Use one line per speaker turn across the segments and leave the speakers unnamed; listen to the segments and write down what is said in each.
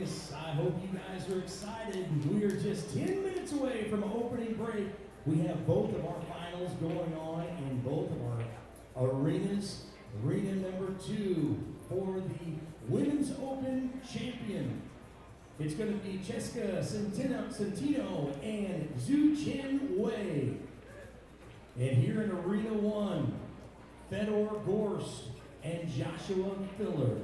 Vegas. I hope you guys are excited. We are just 10 minutes away from opening break. We have both of our finals going on in both of our arenas. Arena number 2 for the Women's Open Champion. It's going to be Cheska Centino and Zhu Chen Wei. And here in Arena 1, Fedor Gorst and Joshua Filler.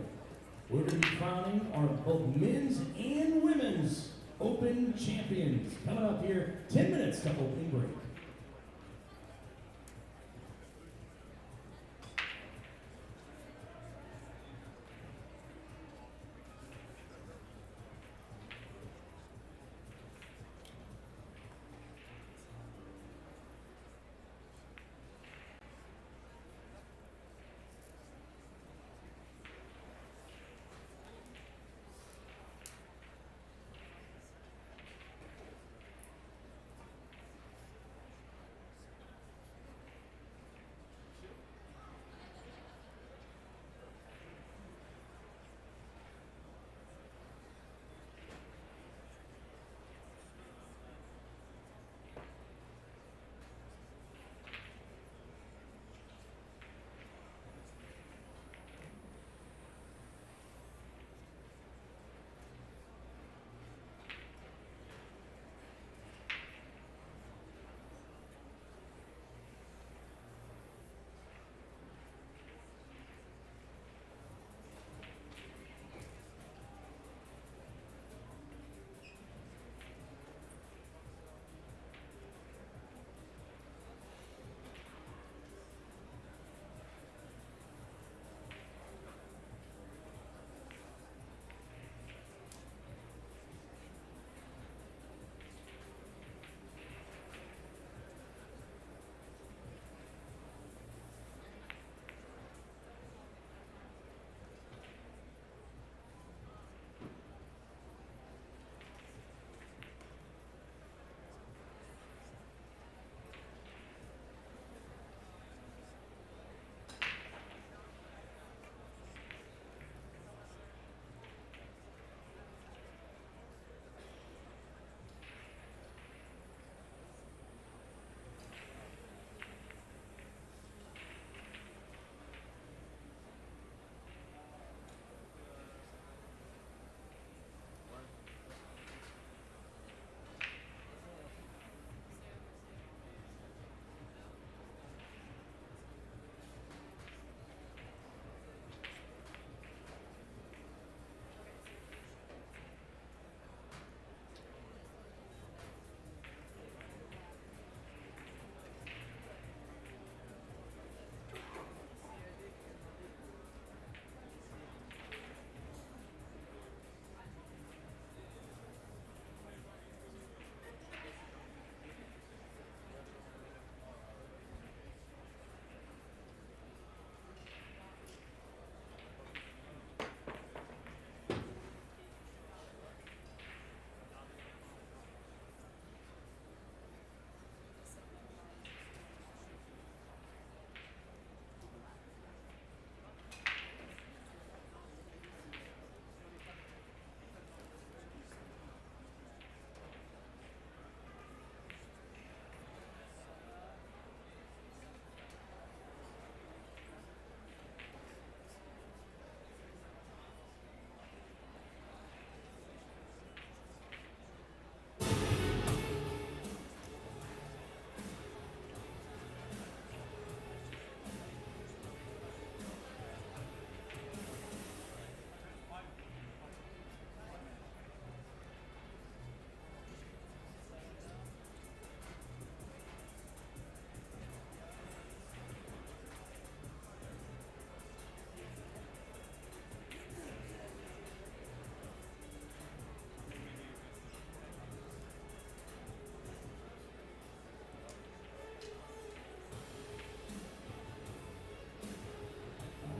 We're going to be crowning our both men's and women's Open champions. Coming up here, 10 minutes to opening break.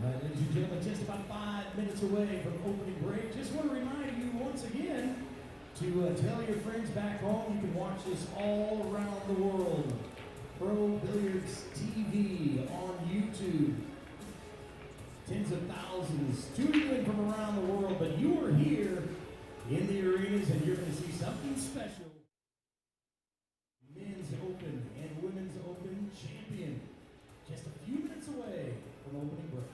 Ladies and gentlemen, just about 5 minutes away from opening break. Just want to remind you once again to tell your friends back home you can watch this all around the world. Pro Billiards TV on YouTube. Tens of thousands tuning in from around the world, but you are here in the arenas, and you're going to see something special. Men's Open and Women's Open champion, just a few minutes away from opening break.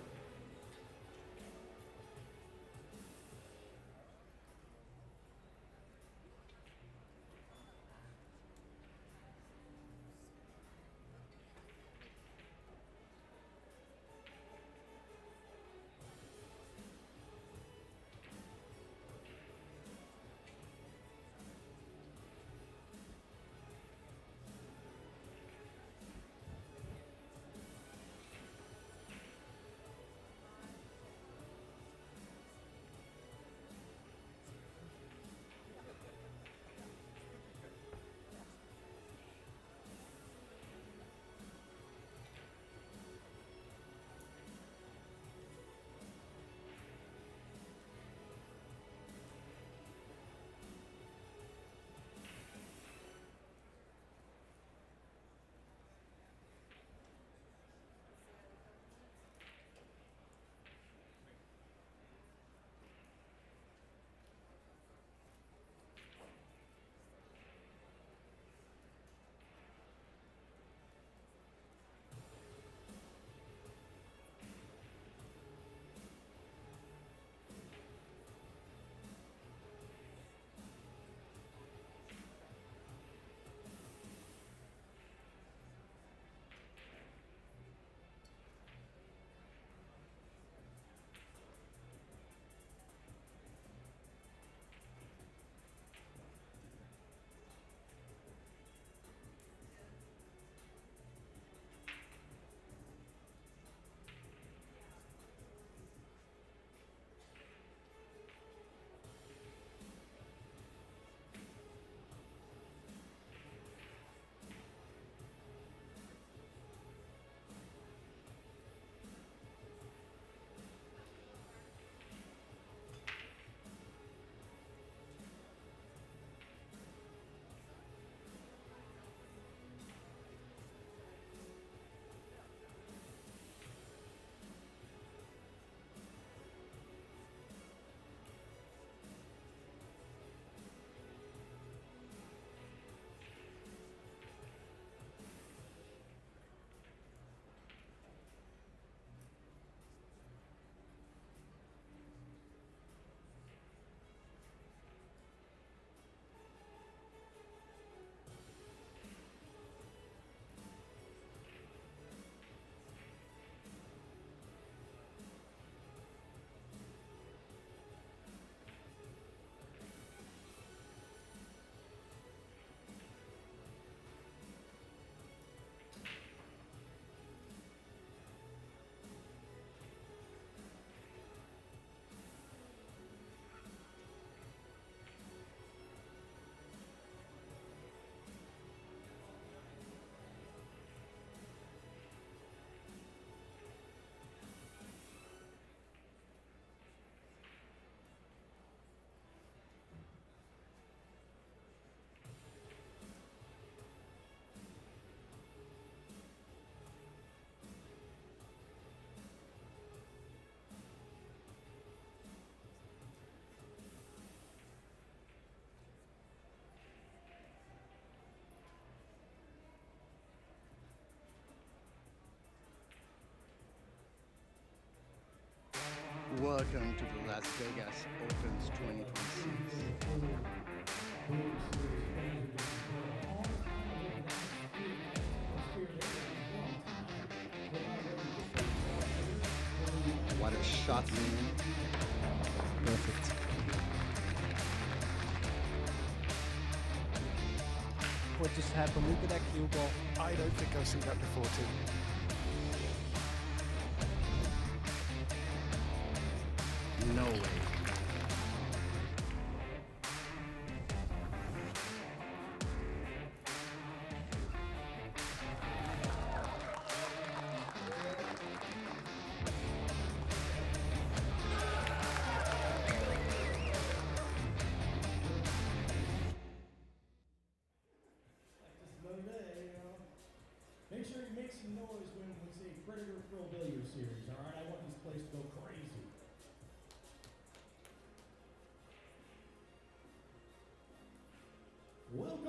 Welcome to the Las Vegas Opens 2026. What a shot, man. Perfect.
What just happened? Look at that cue ball.
I don't think I've seen that before, too.
No way.
Make sure you make some noise when we say Predator Thrill Billiard Series, all right? I want this place to go crazy.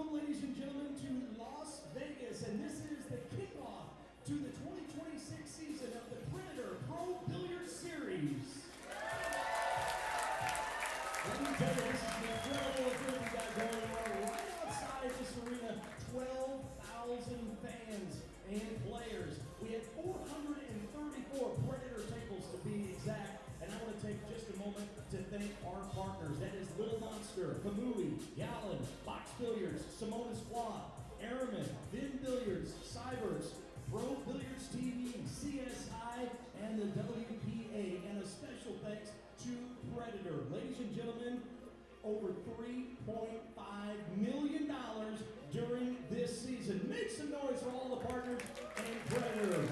Welcome, ladies and gentlemen, to Las Vegas, and this is the kickoff to the 2026 season of the Predator Pro Billiard Series. Let me tell you, this is an incredible event we got going on right outside this arena. 12,000 fans and players. We have 434 Predator tables to be exact. And I want to take just a moment to thank our partners. That is Little Monster, Kamui, Yalin, Box Billiards, Simonis, Aramith, Billiards, Seyberts, Pro Billiards TV, CSI, and the WPA. And a special thanks to Predator. Ladies and gentlemen, over $3.5 million during this season. Make some noise for all the partners and Predator.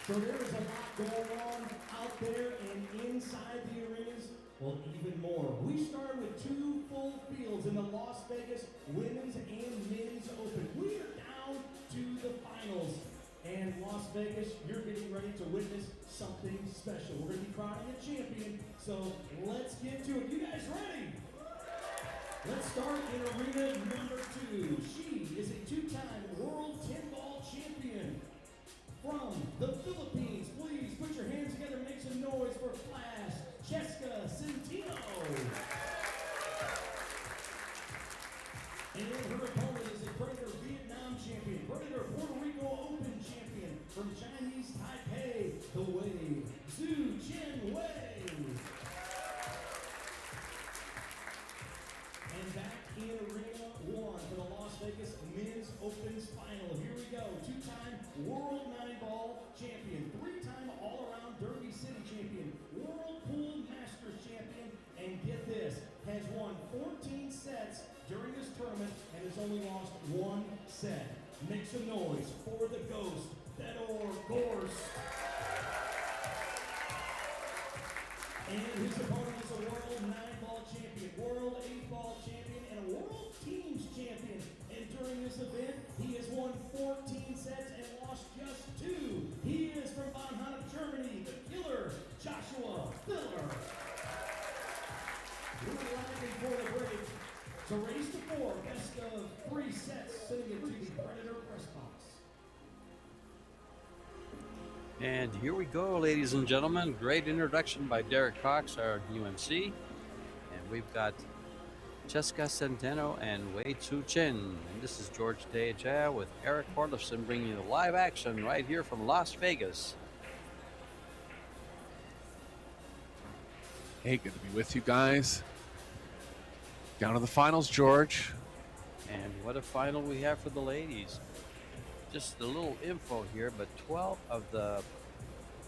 So there is a lot going on out there and inside the arenas. Well, even more. We start with 2 full fields in the Las Vegas Women's and Men's Open. We are down to the finals. And Las Vegas, you're getting ready to witness something special. We're going to be crowning a champion, so let's get to it. You guys ready? Let's start in arena number 2. She is a 2-time world 10-ball champion. From the Philippines, please put your hands together and make some noise for Flash Jessica Centino. And her opponent is a Predator Vietnam champion, Predator Puerto Rico Open champion from Chinese Taipei, the Wave, Zhu Chen Wei. And back in arena 1 for the Las Vegas Men's Opens final. Here we go. 2-time World 9-Ball champion, 3-time all-around Derby City champion, World Pool Masters champion, and get this, has won 14 sets during this tournament and has only lost 1 set. Make some noise for the Ghost, Fedor Gorst. And his opponent is a World 9-Ball champion, World 8-Ball champion, and a World Teams champion. And during this event, he has won 14 sets and lost just 2. He is from Von Hanna, Germany, the killer, Joshua Filler. We're arriving for the break. So race to 4, best of 3 sets, sending it to the Predator press box.
And here we go, ladies and gentlemen. Great introduction by Derek Cox, our UMC. And we've got Jessica Centeno and Wei Tzu Chen. And this is George Deja with Eric Horlifson bringing you the live action right here from Las Vegas.
Hey, good to be with you guys. Down to the finals, George.
And what a final we have for the ladies. Just a little info here, but 12 of the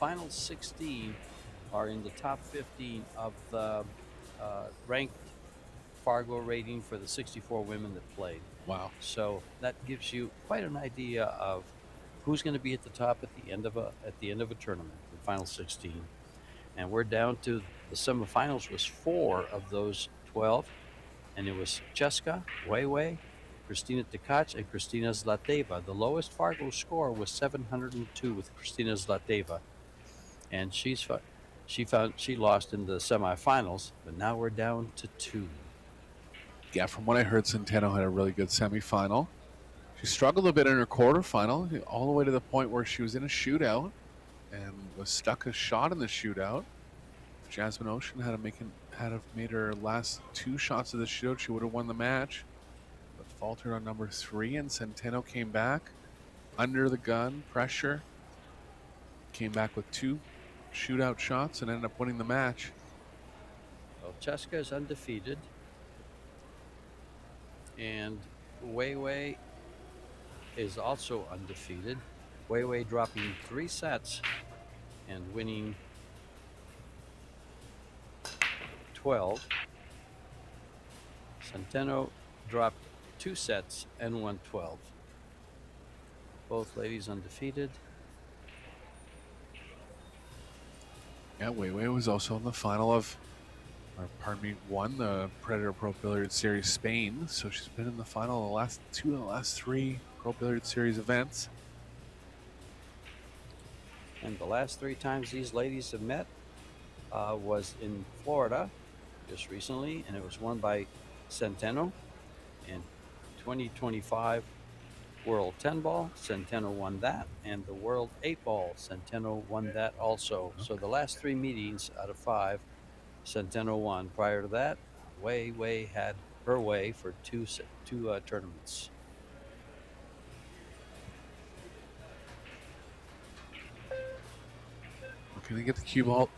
final 16 are in the top 15 of the ranked Fargo rating for the 64 women that played.
Wow.
So that gives you quite an idea of who's going to be at the top at the end of a tournament, the final 16. And we're down to the semifinals was 4 of those 12, and it was Jessica, Wei, Christina Tkach, and Christina Zlateva. The lowest Fargo score was 702 with Christina Zlateva, and she lost in the semifinals. But now we're down to 2.
Yeah, from what I heard, Centeno had a really good semifinal. She struggled a bit in her quarterfinal, all the way to the point where she was in a shootout and was stuck a shot in the shootout. If Jasmine Ocean had have made her last 2 shots of the shootout, she would have won the match. But faltered on number 3, and Centeno came back under the gun, pressure. Came back with 2 shootout shots and ended up winning the match.
Well, Jessica is undefeated, and Wei is also undefeated. Wei dropping 3 sets and winning 12. Centeno dropped 2 sets and won 12. Both ladies undefeated.
Yeah, Wei was also in the final of, won the Predator Pro Billiard Series Spain. So she's been in the final of the last 2 of the last 3 Pro Billiard Series events.
And the last 3 times these ladies have met was in Florida just recently, and it was won by Centeno. And 2025 World 10 Ball. Centeno won that, and the World 8 Ball. Centeno won that also. So the last 3 meetings out of 5, Centeno won. Prior to that, Wei had her way for two tournaments.
Looking to get the cue ball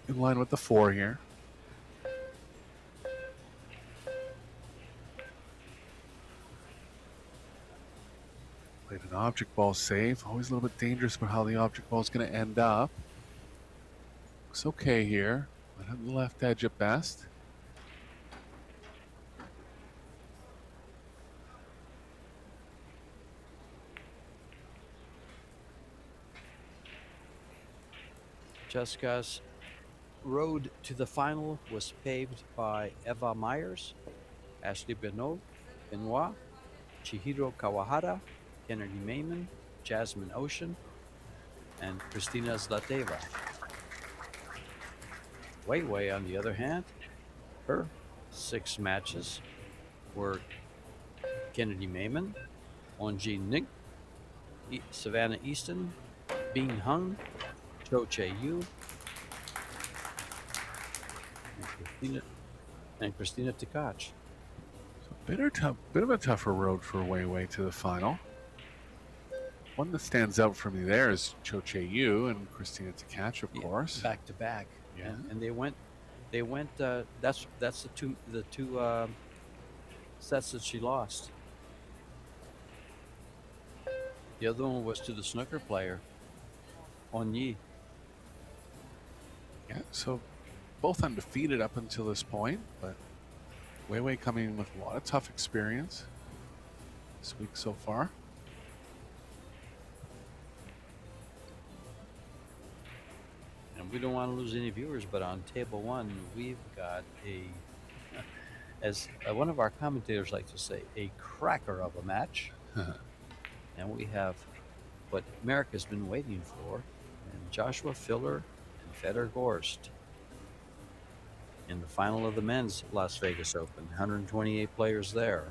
in line with the 4 here. Played an object ball save. Always a little bit dangerous about how the object ball is going to end up. Looks okay here. Might have the left edge at best.
Jessica's road to the final was paved by Eva Myers, Ashley Benoit, Chihiro Kawahara, Kennedy Mayman, Jasmine Ocean, and Kristina Zlateva. Wei, on the other hand, her 6 matches were Kennedy Mayman, Onji Ning, Savannah Easton, Bing Hung, Cho Che-yu, and Christina Tkach.
So bit of a tougher road for Wei to the final. One that stands out for me there is Cho Che-yu and Christina Tkach, of course.
Back to back.
Yeah.
And they went. That's the two sets that she lost. The other one was to the snooker player, Onyi.
Yeah, so both undefeated up until this point, but Wei coming in with a lot of tough experience this week so far.
And we don't want to lose any viewers, but on table 1, we've got as one of our commentators likes to say, a cracker of a match. And we have what America's been waiting for, and Joshua Filler and Fedor Gorst in the final of the men's Las Vegas Open. 128 players there.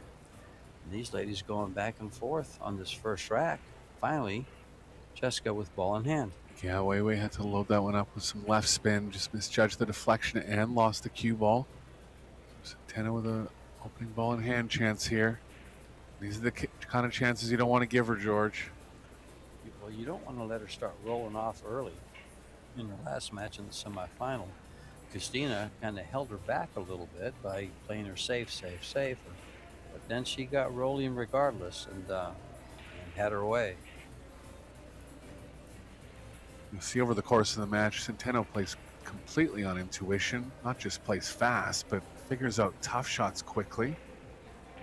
And these ladies going back and forth on this first rack. Finally, Jessica with ball in hand.
Yeah, Wei had to load that one up with some left spin, just misjudged the deflection and lost the cue ball. Centeno with an opening ball in hand chance here. These are the kind of chances you don't want to give her, George.
Well, you don't want to let her start rolling off early. In her last match in the semifinal, Christina kind of held her back a little bit by playing her safe. But then she got rolling regardless and had her way.
You'll see over the course of the match, Centeno plays completely on intuition, not just plays fast, but figures out tough shots quickly.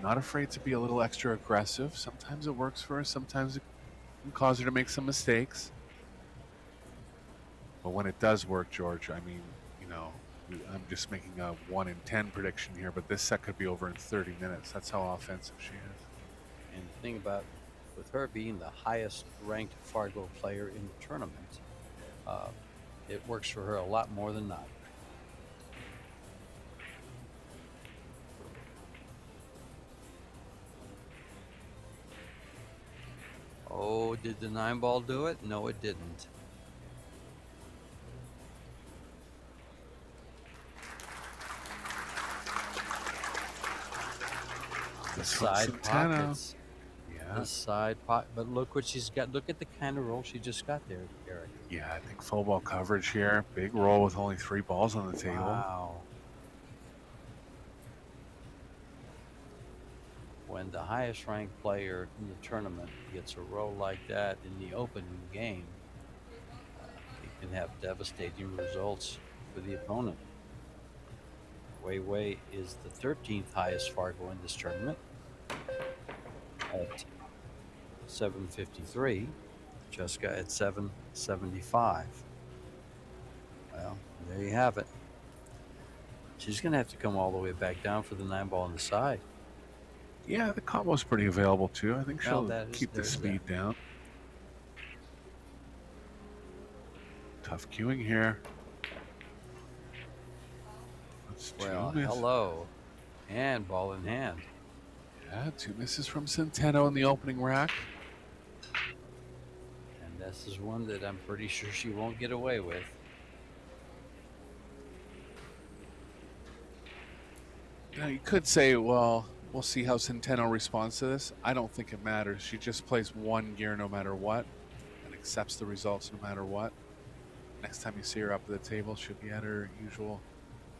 Not afraid to be a little extra aggressive. Sometimes it works for her, sometimes it can cause her to make some mistakes. But when it does work, George, I mean, you know, I'm just making a 1 in 10 prediction here, but this set could be over in 30 minutes. That's how offensive she is.
And the thing about, with her being the highest ranked Fargo player in the tournament, it works for her a lot more than not. Oh, did the 9-ball do it? No, it didn't. The side pockets.
Yeah.
The side pocket. But look what she's got. Look at the kind of roll she just got there, Eric.
Yeah, I think full ball coverage here. Big roll with only 3 balls on the table.
Wow. When the highest ranked player in the tournament gets a roll like that in the opening game, it can have devastating results for the opponent. Wei is the 13th highest Fargo in this tournament at 753. Jessica at 775. Well, there you have it. She's going to have to come all the way back down for the 9-ball on the side.
Yeah, the combo's pretty available too. I think she'll
Well,
keep the speed down. Tough queuing here. That's
Well,
2 miss.
hello. And ball in hand.
Yeah, Yeah, 2 misses from Centeno in the opening rack.
And this is one that I'm pretty sure she won't get away with.
Now, you could say, well, we'll see how Centeno responds to this. I don't think it matters. She just plays one gear no matter what and accepts the results no matter what. Next time you see her up at the table, she'll be at her usual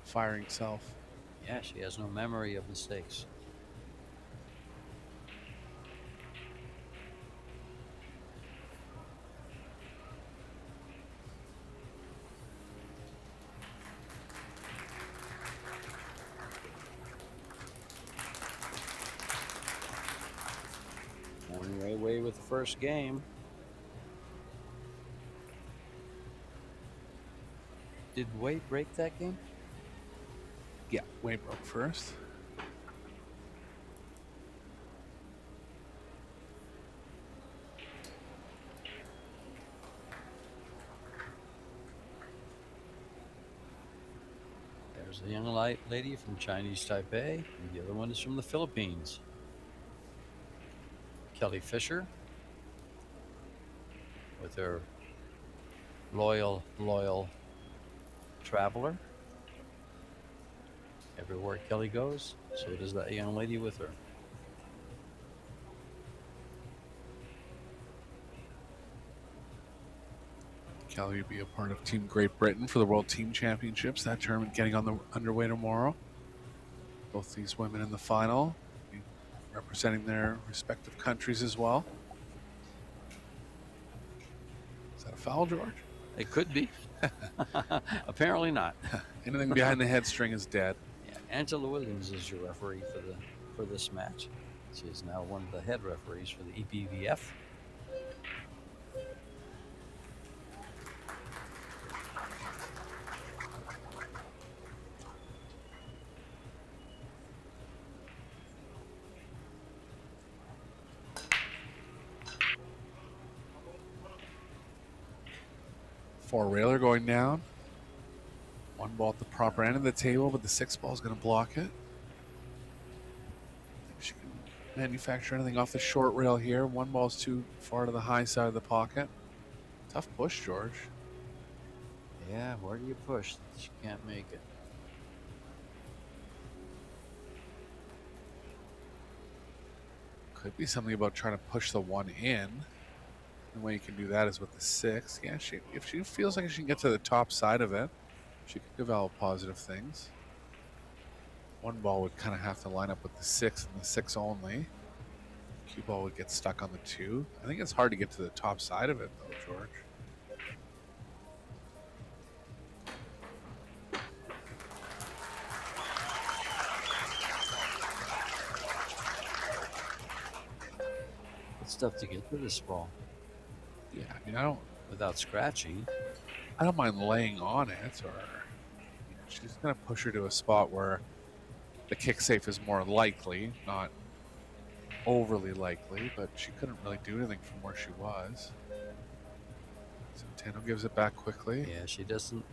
firing self.
Yeah, she has no memory of mistakes. Going right away with the first game. Did Wade break that game?
Yeah, Wade broke first.
There's a young lady from Chinese Taipei, and the other one is from the Philippines. Kelly Fisher with her loyal traveler. Everywhere Kelly goes, so does that young lady with her.
Kelly will be a part of Team Great Britain for the World Team Championships. That tournament getting underway tomorrow. Both these women in the final, representing their respective countries as well. Is that a foul, George?
It could be. Apparently not.
Anything behind the head string is dead.
Yeah, Angela Williams is your referee for this match. She is now one of the head referees for the EPVF.
Four railer going down. One ball at the proper end of the table, but the 6 ball is going to block it. If she can manufacture anything off the short rail here. One ball's too far to the high side of the pocket. Tough push, George.
Yeah, where do you push? She can't make it.
Could be something about trying to push the 1 in. The way you can do that is with the 6. Yeah, if she feels like she can get to the top side of it, she could develop positive things. One ball would kind of have to line up with the 6 and the 6 only. Cue ball would get stuck on the 2. I think it's hard to get to the top side of it, though, George.
It's tough to get to this ball.
Yeah, I mean,
without scratching.
I don't mind laying on it, or she's going to push her to a spot where the kick safe is more likely, not overly likely, but she couldn't really do anything from where she was. So Tano gives it back quickly.
Yeah, she doesn't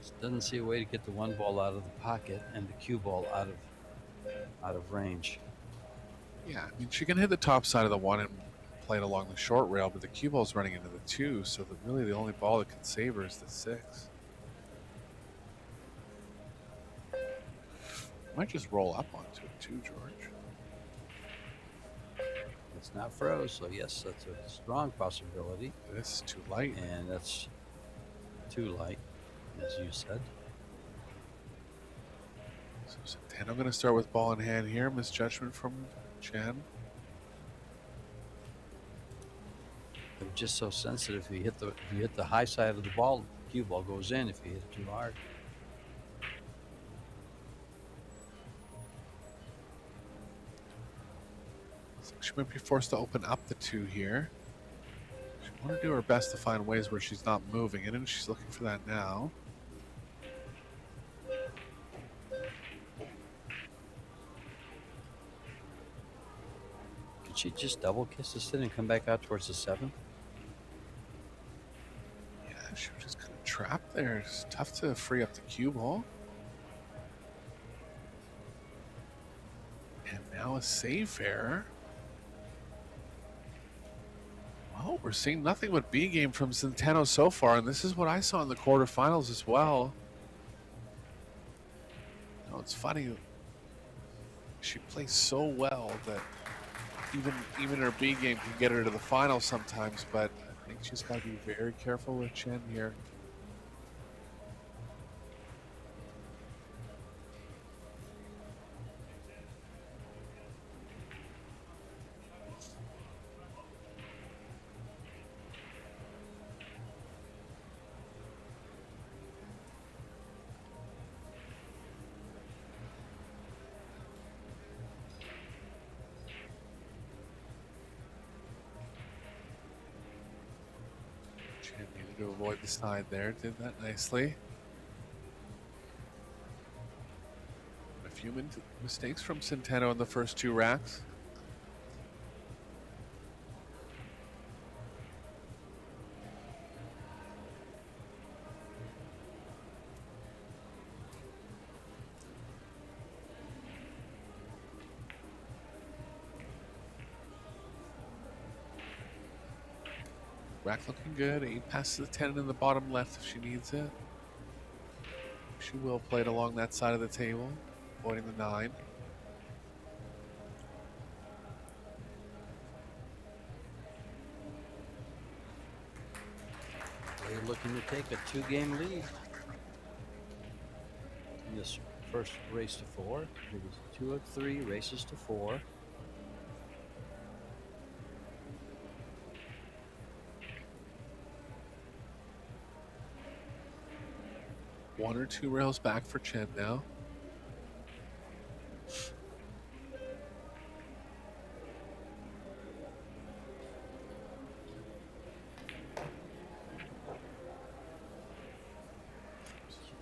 see a way to get the 1 ball out of the pocket and the cue ball out of range.
Yeah, I mean, she can hit the top side of the 1 and play it along the short rail, but the cue ball's running into the 2, so really the only ball that can save her is the 6. Might just roll up onto it too, George.
It's not froze, so yes, that's a strong possibility.
This is too light.
And that's too light, as you said.
So Santana going to start with ball in hand here. Misjudgment from Chen.
They're just so sensitive. If you hit the high side of the ball, the cue ball goes in if you hit it too hard.
So she might be forced to open up the 2 here. She want to do her best to find ways where she's not moving it, and she's looking for that now.
Could she just double kiss this in and come back out towards the 7?
Yeah, she was just kind of trapped there. It's tough to free up the cue ball. And now a save error. we're seeing nothing but B game from Centeno so far, and this is what I saw in the quarterfinals as well. You know, it's funny. She plays so well that even her B game can get her to the final sometimes, but I think she's got to be very careful with Chen here. Chen needed to avoid the side there, did that nicely. A few mistakes from Centeno in the first 2 racks. Rack looking good. 8 passes the 10 in the bottom left if she needs it. She will play it along that side of the table, avoiding the 9.
They're looking to take a 2-game lead in this first race to 4. It was 2 of 3 races to 4.
One or 2 rails back for Chen now.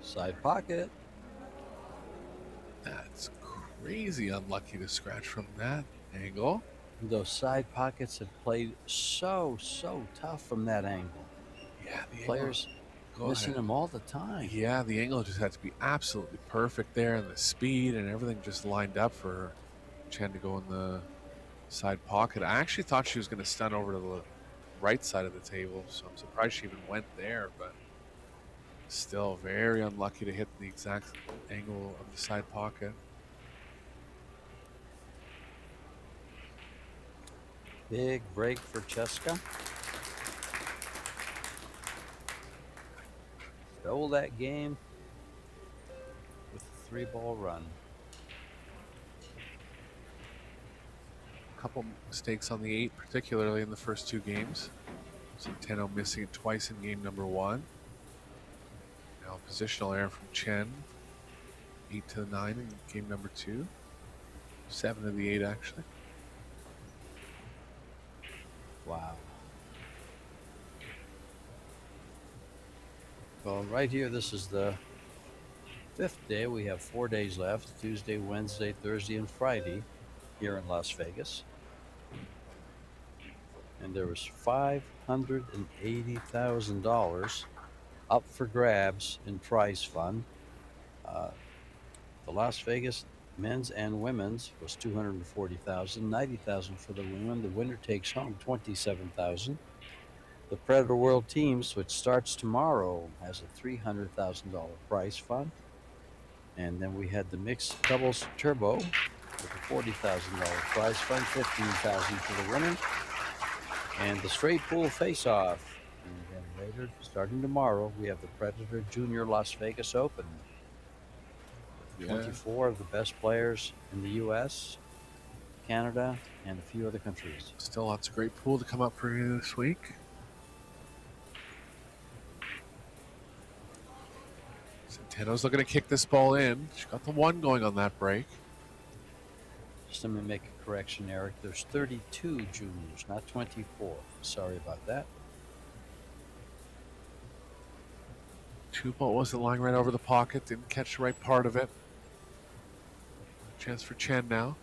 Side pocket.
That's crazy unlucky to scratch from that angle.
Those side pockets have played so tough from that angle.
Yeah, the
Players missing them all the time.
Yeah, the angle just had to be absolutely perfect there, and the speed and everything just lined up for Chen to go in the side pocket. I actually thought she was going to stun over to the right side of the table, so I'm surprised she even went there, but still very unlucky to hit the exact angle of the side pocket.
Big break for Cheska. Stole that game with a 3-ball run.
A couple mistakes on the 8, particularly in the first 2 games. Centeno missing it twice in game number 1. Now positional error from Chen. 8 to the 9 in game number 2. 7 to the 8 actually.
Wow. Well, right here, this is the 5th day. We have 4 days left: Tuesday, Wednesday, Thursday, and Friday here in Las Vegas. And there was $580,000 up for grabs in prize fund. The Las Vegas men's and women's was $240,000, $90,000 for the women. The winner takes home $27,000. The Predator World Teams, which starts tomorrow, has a $300,000 prize fund. And then we had the mixed doubles turbo with a $40,000 prize fund, $15,000 for the winner. And the straight pool face-off. And then later, starting tomorrow, we have the Predator Junior Las Vegas Open. 24 of the best players in the U.S., Canada, and a few other countries.
Still lots of great pool to come up for you this week. Centeno's looking to kick this ball in. She got the 1 going on that break.
Just let me make a correction, Eric. There's 32 juniors, not 24. Sorry about that.
2 ball wasn't lying right over the pocket. Didn't catch the right part of it. Chance for Chen now.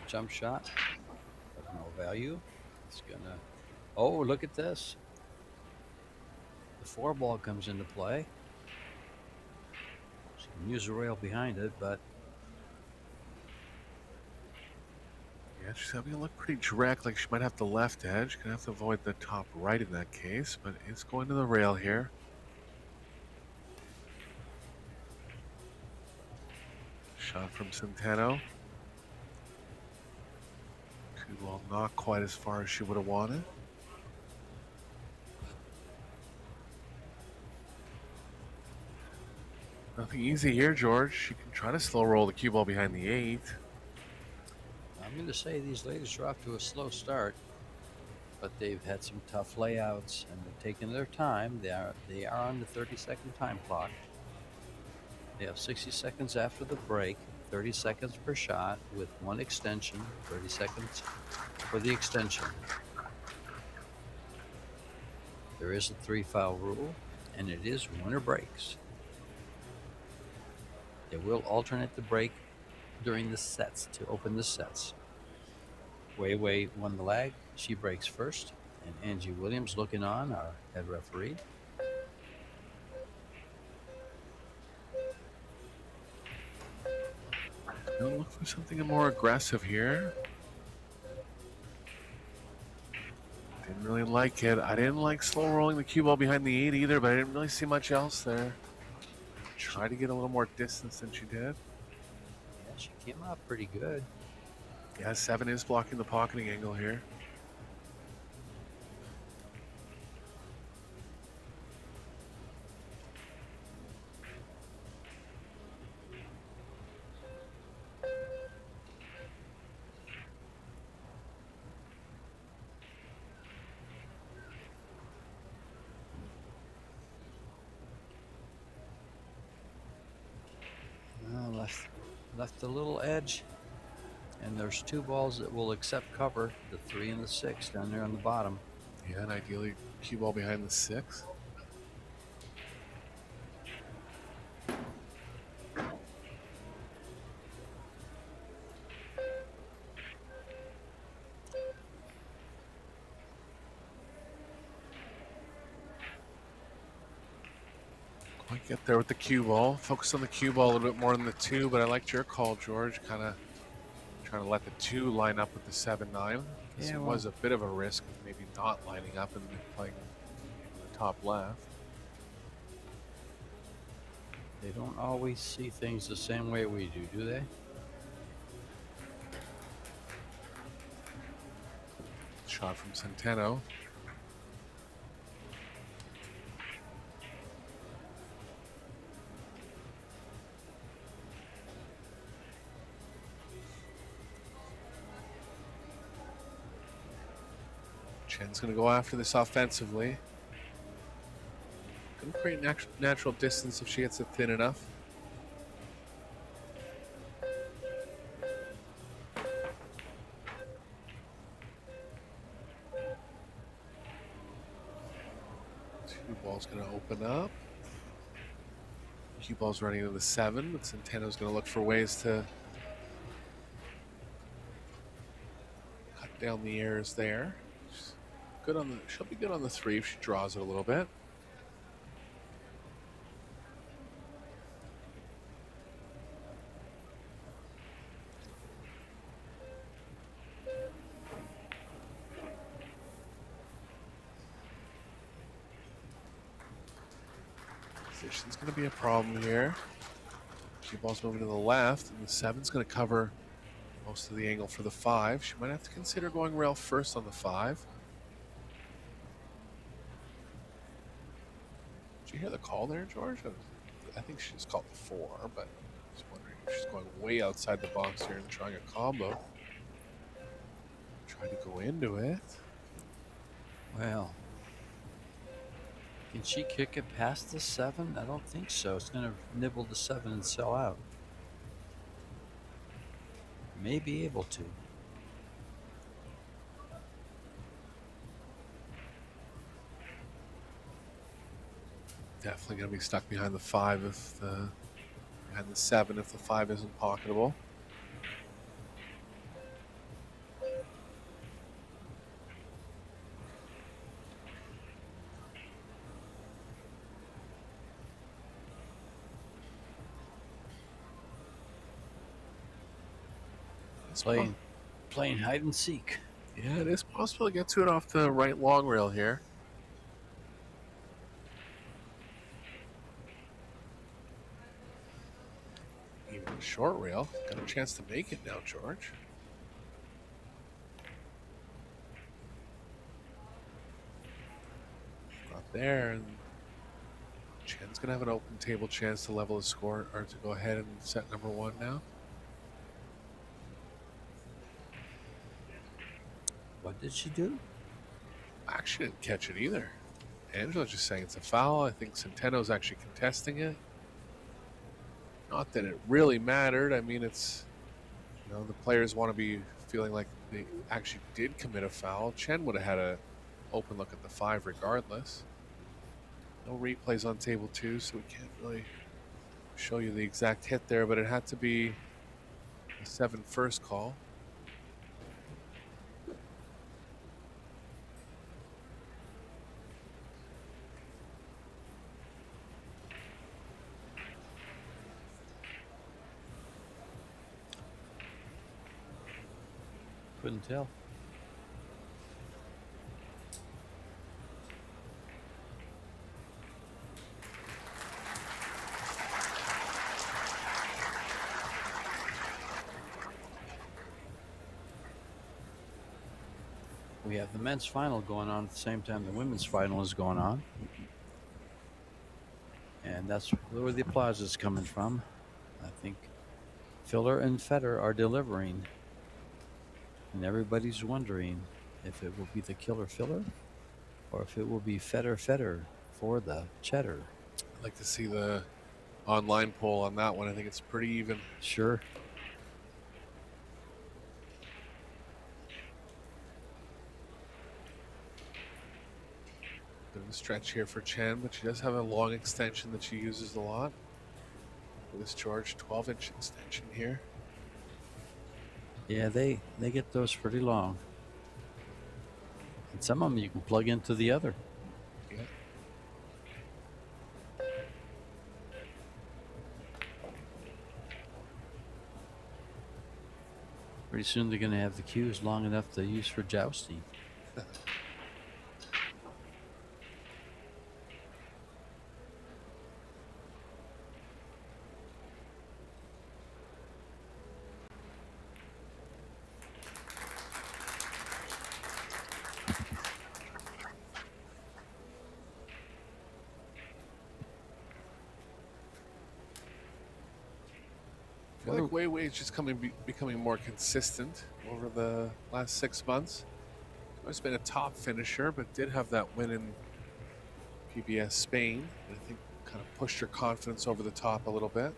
jump shot, but no value. It's gonna. Oh, look at this. The 4 ball comes into play. She can use the rail behind it, but
Yeah, she's having to look pretty direct, like she might have the left edge. Gonna have to avoid the top right in that case, but it's going to the rail here. Shot from Centeno. Well, not quite as far as she would have wanted. Nothing easy here, George. She can try to slow roll the cue ball behind the 8.
I'm going to say these ladies are off to a slow start, but they've had some tough layouts and they're taking their time. They are on the 30-second time clock. They have 60 seconds after the break, 30 seconds per shot with 1 extension, 30 seconds for the extension. There is a 3-foul rule, and it is winner breaks. They will alternate the break during the sets to open the sets. Wei Wei won the lag. She breaks first, and Angie Williams looking on, our head referee.
I'll look for something more aggressive here. Didn't really like it. I didn't like slow rolling the cue ball behind the 8 either, but I didn't really see much else there. Try to get a little more distance than she did.
Yeah, she came out pretty good.
Yeah, 7 is blocking the pocketing angle here.
Left a little edge, and there's 2 balls that will accept cover, the 3 and the 6 down there on the bottom.
Yeah, and ideally cue ball behind the 6. Quite get there with the cue ball. Focus on the cue ball a little bit more than the 2, but I liked your call, George. Kind of trying to let the 2 line up with the 7-9.
Yeah,
It was a bit of a risk of maybe not lining up and playing the top left.
They don't always see things the same way we do they?
Shot from Centeno. Chen's going to go after this offensively. Going to create natural distance if she gets it thin enough. Cue ball's going to open up. Cue ball's running to the 7, but Centeno's going to look for ways to cut down the errors there. Good on the, she'll be good on the 3 if she draws it a little bit. Position's going to be a problem here. Cue ball's moving to the left, and the 7's going to cover most of the angle for the 5. She might have to consider going rail first on the 5. Did you hear the call there, George? I think she just called the 4, but I was wondering if she's going way outside the box here and trying a combo. Trying to go into it.
Well, can she kick it past the 7? I don't think so. It's going to nibble the 7 and sell out. May be able to.
Definitely going to be stuck behind the 5 if the behind the 7 if the 5 isn't pocketable.
playing hide and seek.
Yeah, it is possible to get to it off the right long rail here. Even the short rail. Got a chance to make it now, George. Not there. And Chen's going to have an open table chance to level the score or to go ahead and set number 1 now.
What did she do?
Actually didn't catch it either. Angela's just saying it's a foul. I think Centeno's actually contesting it. Not that it really mattered. I mean, it's, you know, the players want to be feeling like they actually did commit a foul. Chen would have had an open look at the 5 regardless. No replays on table 2, so we can't really show you the exact hit there, but it had to be a 7 first call.
Couldn't tell. We have the men's final going on at the same time the women's final is going on. And that's where the applause is coming from. I think Filler and Fetter are delivering. And everybody's wondering if it will be the killer Filler or if it will be Fetter for the cheddar.
I'd like to see the online poll on that one. I think it's pretty even.
Sure.
Bit of a stretch here for Chen, but she does have a long extension that she uses a lot. For this George 12-inch extension here.
Yeah, they get those pretty long. And some of them you can plug into the other.
Yeah.
Pretty soon they're going to have the cues long enough to use for jousting.
I feel like Wei Wei's just becoming more consistent over the last 6 months. He's been a top finisher, but did have that win in PBS Spain. And I think kind of pushed her confidence over the top a little bit.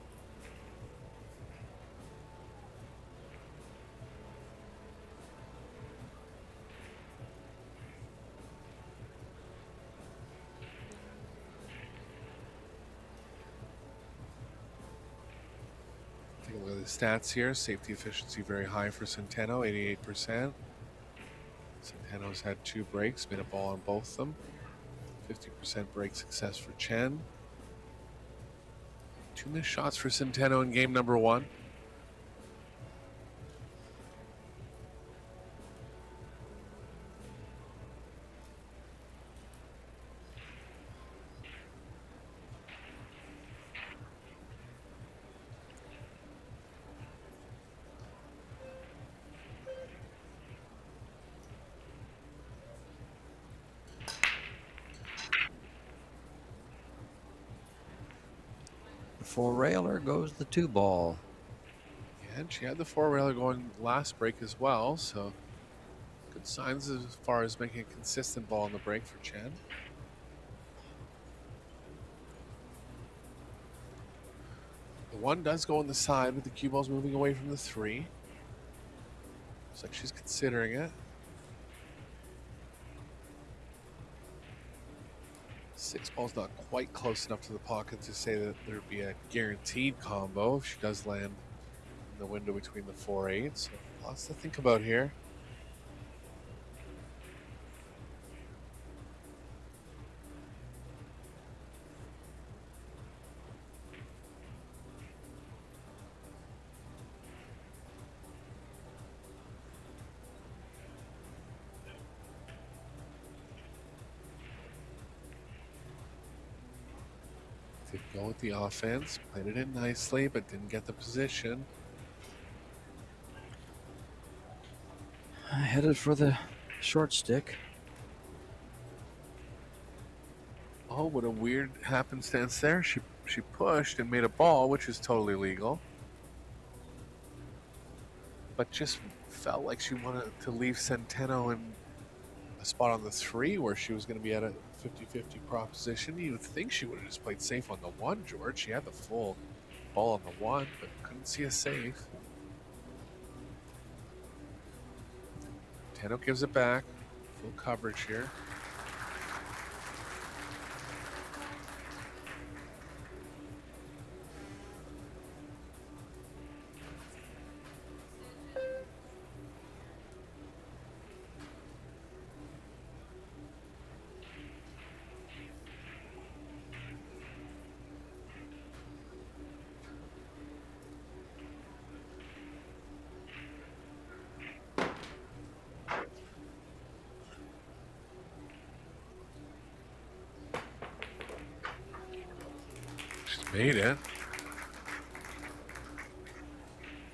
Take a look at the stats here. Safety efficiency very high for Centeno, 88%. Centeno's had 2 breaks, made a ball on both of them. 50% break success for Chen. 2 missed shots for Centeno in game number 1.
For Railer goes the 2-ball.
Yeah, and she had the 4-railer going last break as well, so good signs as far as making a consistent ball on the break for Chen. The 1 does go on the side, but the cue ball's moving away from the 3. Looks like she's considering it. 6 ball's not quite close enough to the pocket to say that there'd be a guaranteed combo if she does land in the window between the 4-8. So lots to think about here. go with the offense. Played it in nicely, but didn't get the position.
Headed for the short stick.
Oh, what a weird happenstance there. She pushed and made a ball, which is totally legal. But just felt like she wanted to leave Centeno in a spot on the 3 where she was going to be at a 50-50 proposition. You would think she would have just played safe on the 1, George. She had the full ball on the 1, but couldn't see a safe. Centeno gives it back. Full coverage here. Made it.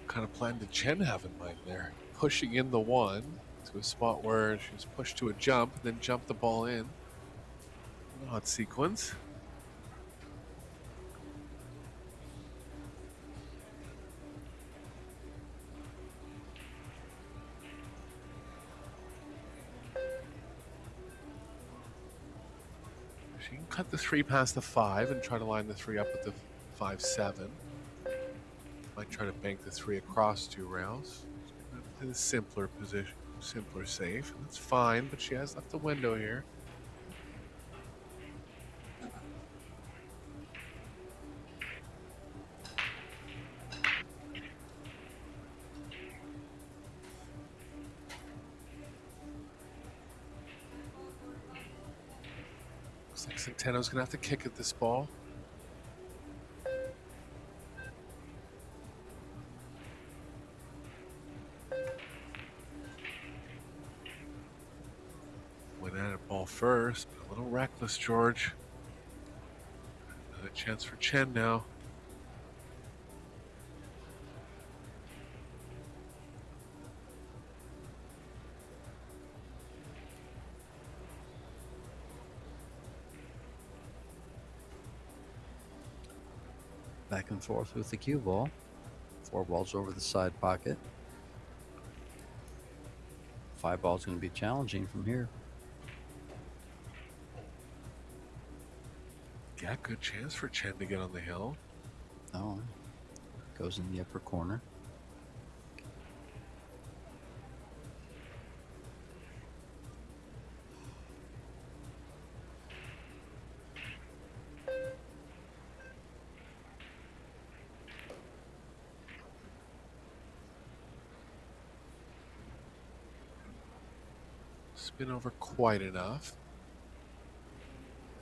What kind of plan did Chen have in mind there? Pushing in the 1 to a spot where she was pushed to a jump, and then jumped the ball in. An odd sequence. She can cut the 3 past the 5 and try to line the 3 up with the 5-7. Might try to bank the 3 across 2 rails. In a simpler position, simpler safe. That's fine, but she has left the window here. Looks like Centeno's gonna have to kick at this ball. Went at it ball first, but a little reckless, George. Another chance for Chen now.
Back and forth with the cue ball. 4 balls over the side pocket. 5 balls going to be challenging from here.
Yeah, good chance for Chen to get on the hill.
Oh, goes in the upper corner.
Spin over quite enough.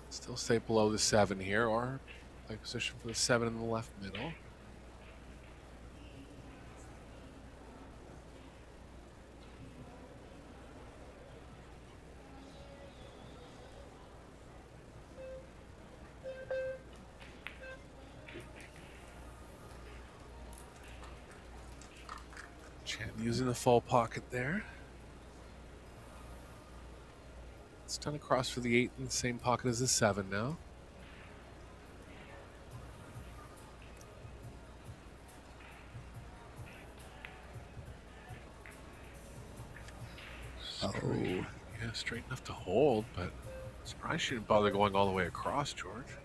Still stay below the 7 here, or play position for the 7 in the left middle. Chen using the full pocket there. It's done across for the 8 in the same pocket as the 7 now. Straight. Yeah, straight enough to hold, but surprised she didn't bother going all the way across, George.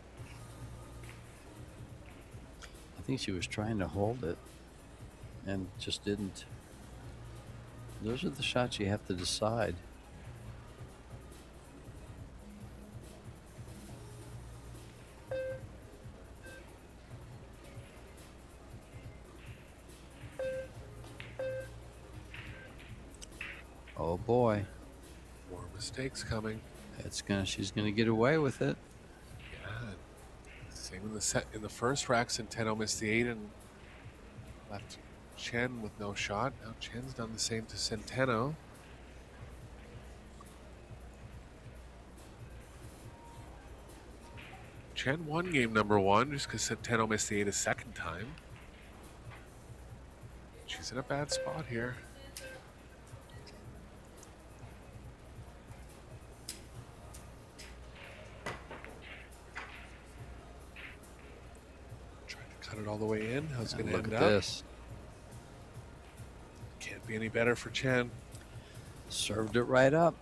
I think she was trying to hold it and just didn't. Those are the shots you have to decide. Oh boy.
More mistakes coming.
She's gonna get away with it.
Yeah. Same in the first rack, Centeno missed the 8 and left Chen with no shot. Now Chen's done the same to Centeno. Chen won game number 1 just because Centeno missed the 8 a second time. She's in a bad spot here. Trying to cut it all the way in. How's it going to
Look
end
at
up?
this.
Can't be any better for Chen.
Served it right up.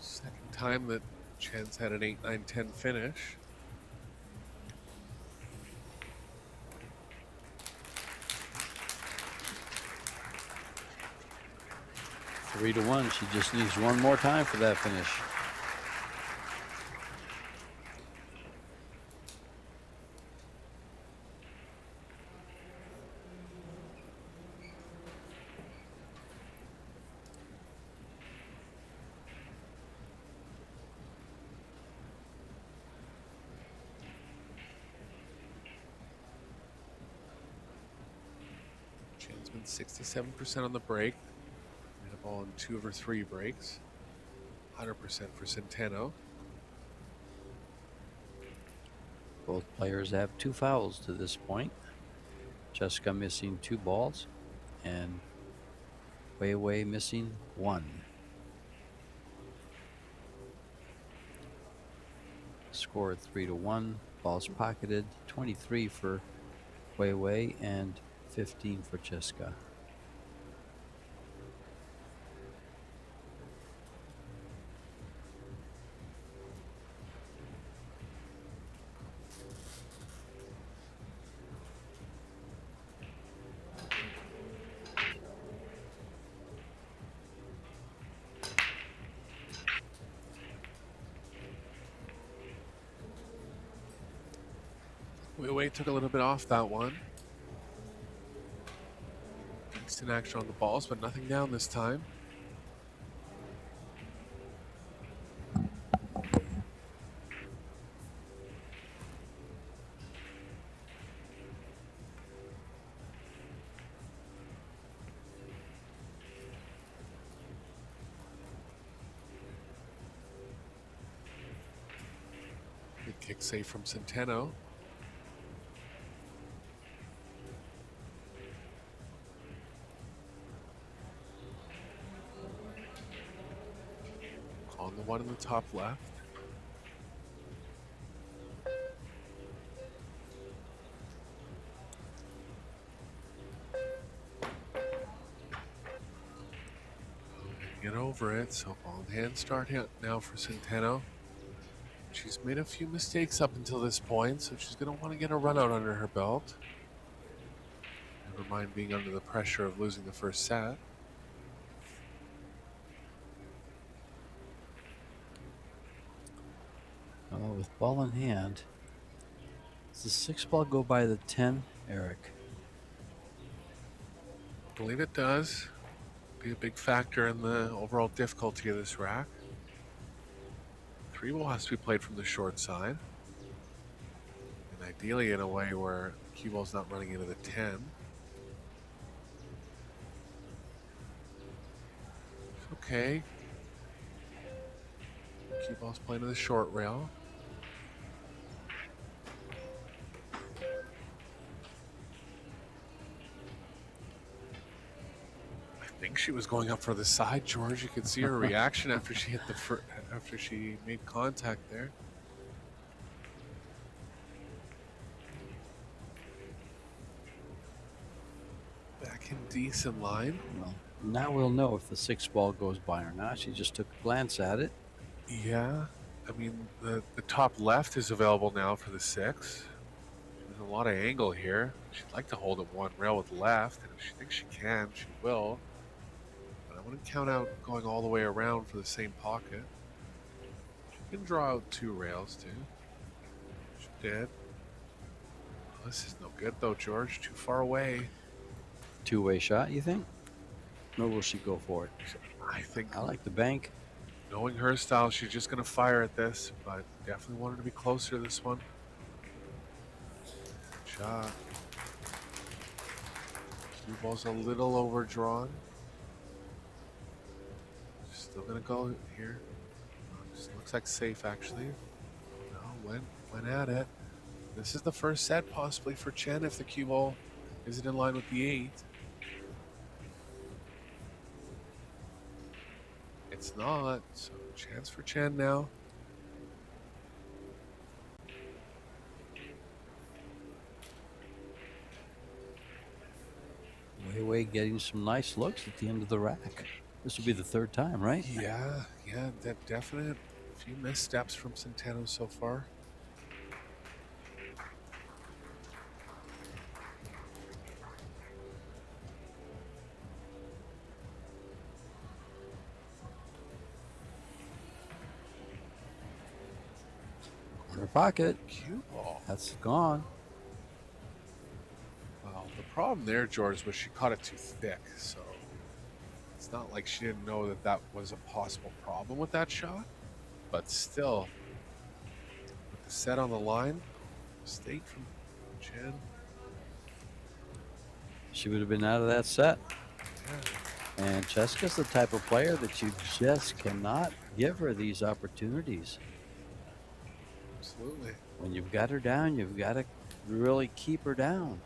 Second time that Chen's had an 8-9-10 finish.
Three to one. She just needs one more time for that finish.
Chen's been 67% on the break. Made a ball in 2 of her 3 breaks. 100% for Centeno.
Both players have 2 fouls to this point. Jessica missing 2 balls and Wei Wei missing 1. Score 3 to 1. Balls pocketed. 23 for Wei Wei and 15 for Jessica.
Wei took a little bit off that one. Decent action on the balls, but nothing down this time. Good kick save from Centeno. On the one in the top left. Get over it. So ball in hand start now for Centeno. She's made a few mistakes up until this point, so she's going to want to get a run out under her belt. Never mind being under the pressure of losing the first set.
With ball in hand, does the 6 ball go by the 10, Eric?
I believe it does. Be a big factor in the overall difficulty of this rack. 3 ball has to be played from the short side. And ideally in a way where cue ball's not running into the 10. Okay. Cue ball's playing to the short rail. I think she was going up for the side, George. You could see her reaction after she hit after she made contact there. Back in decent line.
Well, now we'll know if the 6 ball goes by or not. She just took a glance at it.
Yeah, I mean the top left is available now for the 6. There's a lot of angle here. She'd like to hold it one rail with left, and if she thinks she can, she will. I Wouldn't count out going all the way around for the same pocket. She can draw out 2 rails too. She did. Oh, this is no good though, George. Too far away.
Two-way shot, you think? Or will she go for it?
I think,
I like the bank.
knowing her style, she's just going to fire at this, but definitely wanted to be closer to this one. Good shot. Cue ball's a little overdrawn. Still going to go here. Just looks like safe, actually. No, went at it. This is the first set, possibly, for Chen if the cue ball isn't in line with the 8. It's not, so chance for Chen now.
Wei Wei getting some nice looks at the end of the rack. This will be the 3rd time, right?
Yeah, that definite few missteps from Centeno so far.
Corner pocket.
Cue ball.
That's gone.
Well, the problem there, George, was she caught it too thick, so it's not like she didn't know that that was a possible problem with that shot, but still, with the set on the line, mistake from Chen.
She would have been out of that set.
Yeah.
And Cheska's the type of player that you just cannot give her these opportunities.
Absolutely.
When you've got her down, you've got to really keep her down.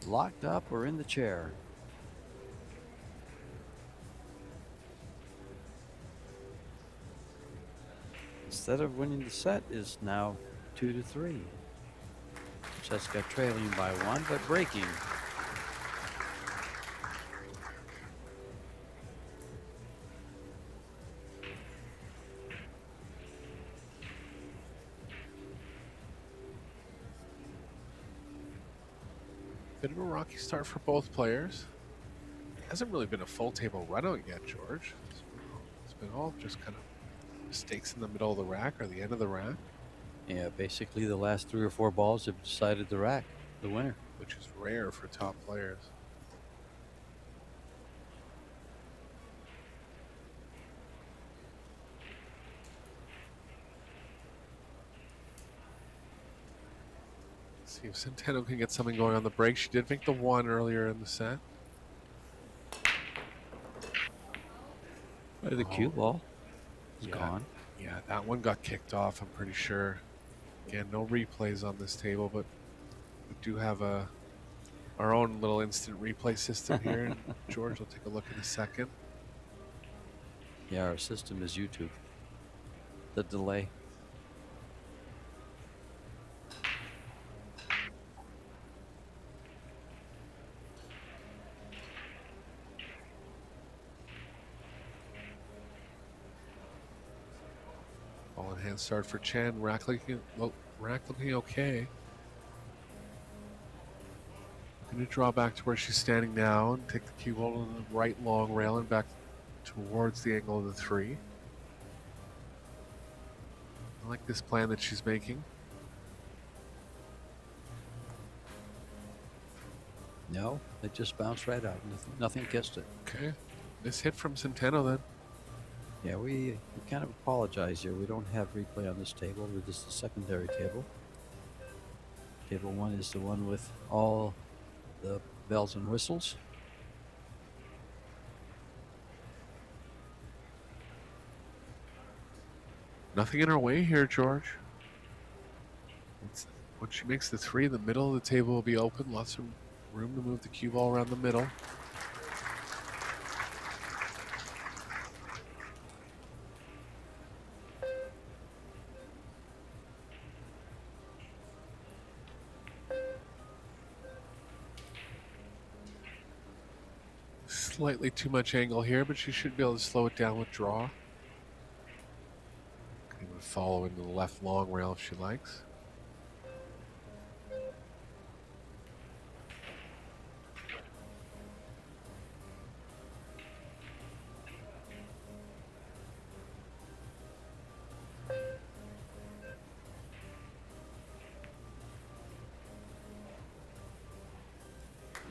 Locked up or in the chair. Instead of winning the set is now 2-3. Cheska trailing by 1, but breaking.
Bit of a rocky start for both players. It hasn't really been a full table run out yet, George. It's been all just kind of mistakes in the middle of the rack or the end of the rack.
Yeah, basically the last 3 or 4 balls have decided the rack, the winner.
Which is rare for top players. See if Centeno can get something going on the break. She did make the 1 earlier in the set.
The cue ball is
Yeah.
gone.
Yeah, that one got kicked off, I'm pretty sure. Again, no replays on this table, but we do have our own little instant replay system here. And George will take a look in a second.
Yeah, our system is YouTube. The delay.
Ball in hand start for Chen. Rack looking okay. Going to draw back to where she's standing now and take the cue ball on the right long rail and back towards the angle of the 3. I like this plan that she's making.
No, it just bounced right out. Nothing kissed it.
Okay. This hit from Centeno then.
Yeah, we kind of apologize here. We don't have replay on this table. This is the secondary table. Table 1 is the one with all the bells and whistles.
Nothing in her way here, George. When she makes the 3, the middle of the table will be open. Lots of room to move the cue ball around the middle. Slightly too much angle here, but she should be able to slow it down with draw. Can even follow into the left long rail if she likes.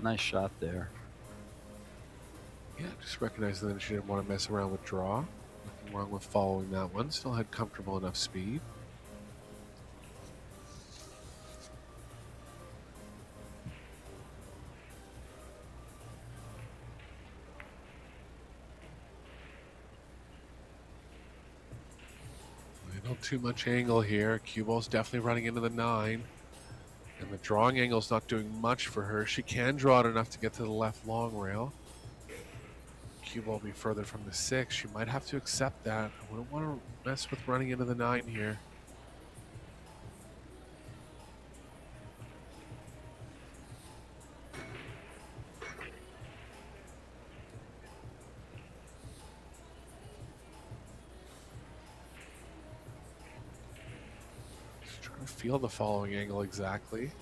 Nice shot there.
Yeah, just recognizing that she didn't want to mess around with draw. Nothing wrong with following that one. Still had comfortable enough speed. Not too much angle here. Cue ball's definitely running into the 9. And the drawing angle's not doing much for her. She can draw it enough to get to the left long rail. Cue ball be further from the 6. She might have to accept that. I wouldn't want to mess with running into the 9 here. Just trying to feel the following angle exactly.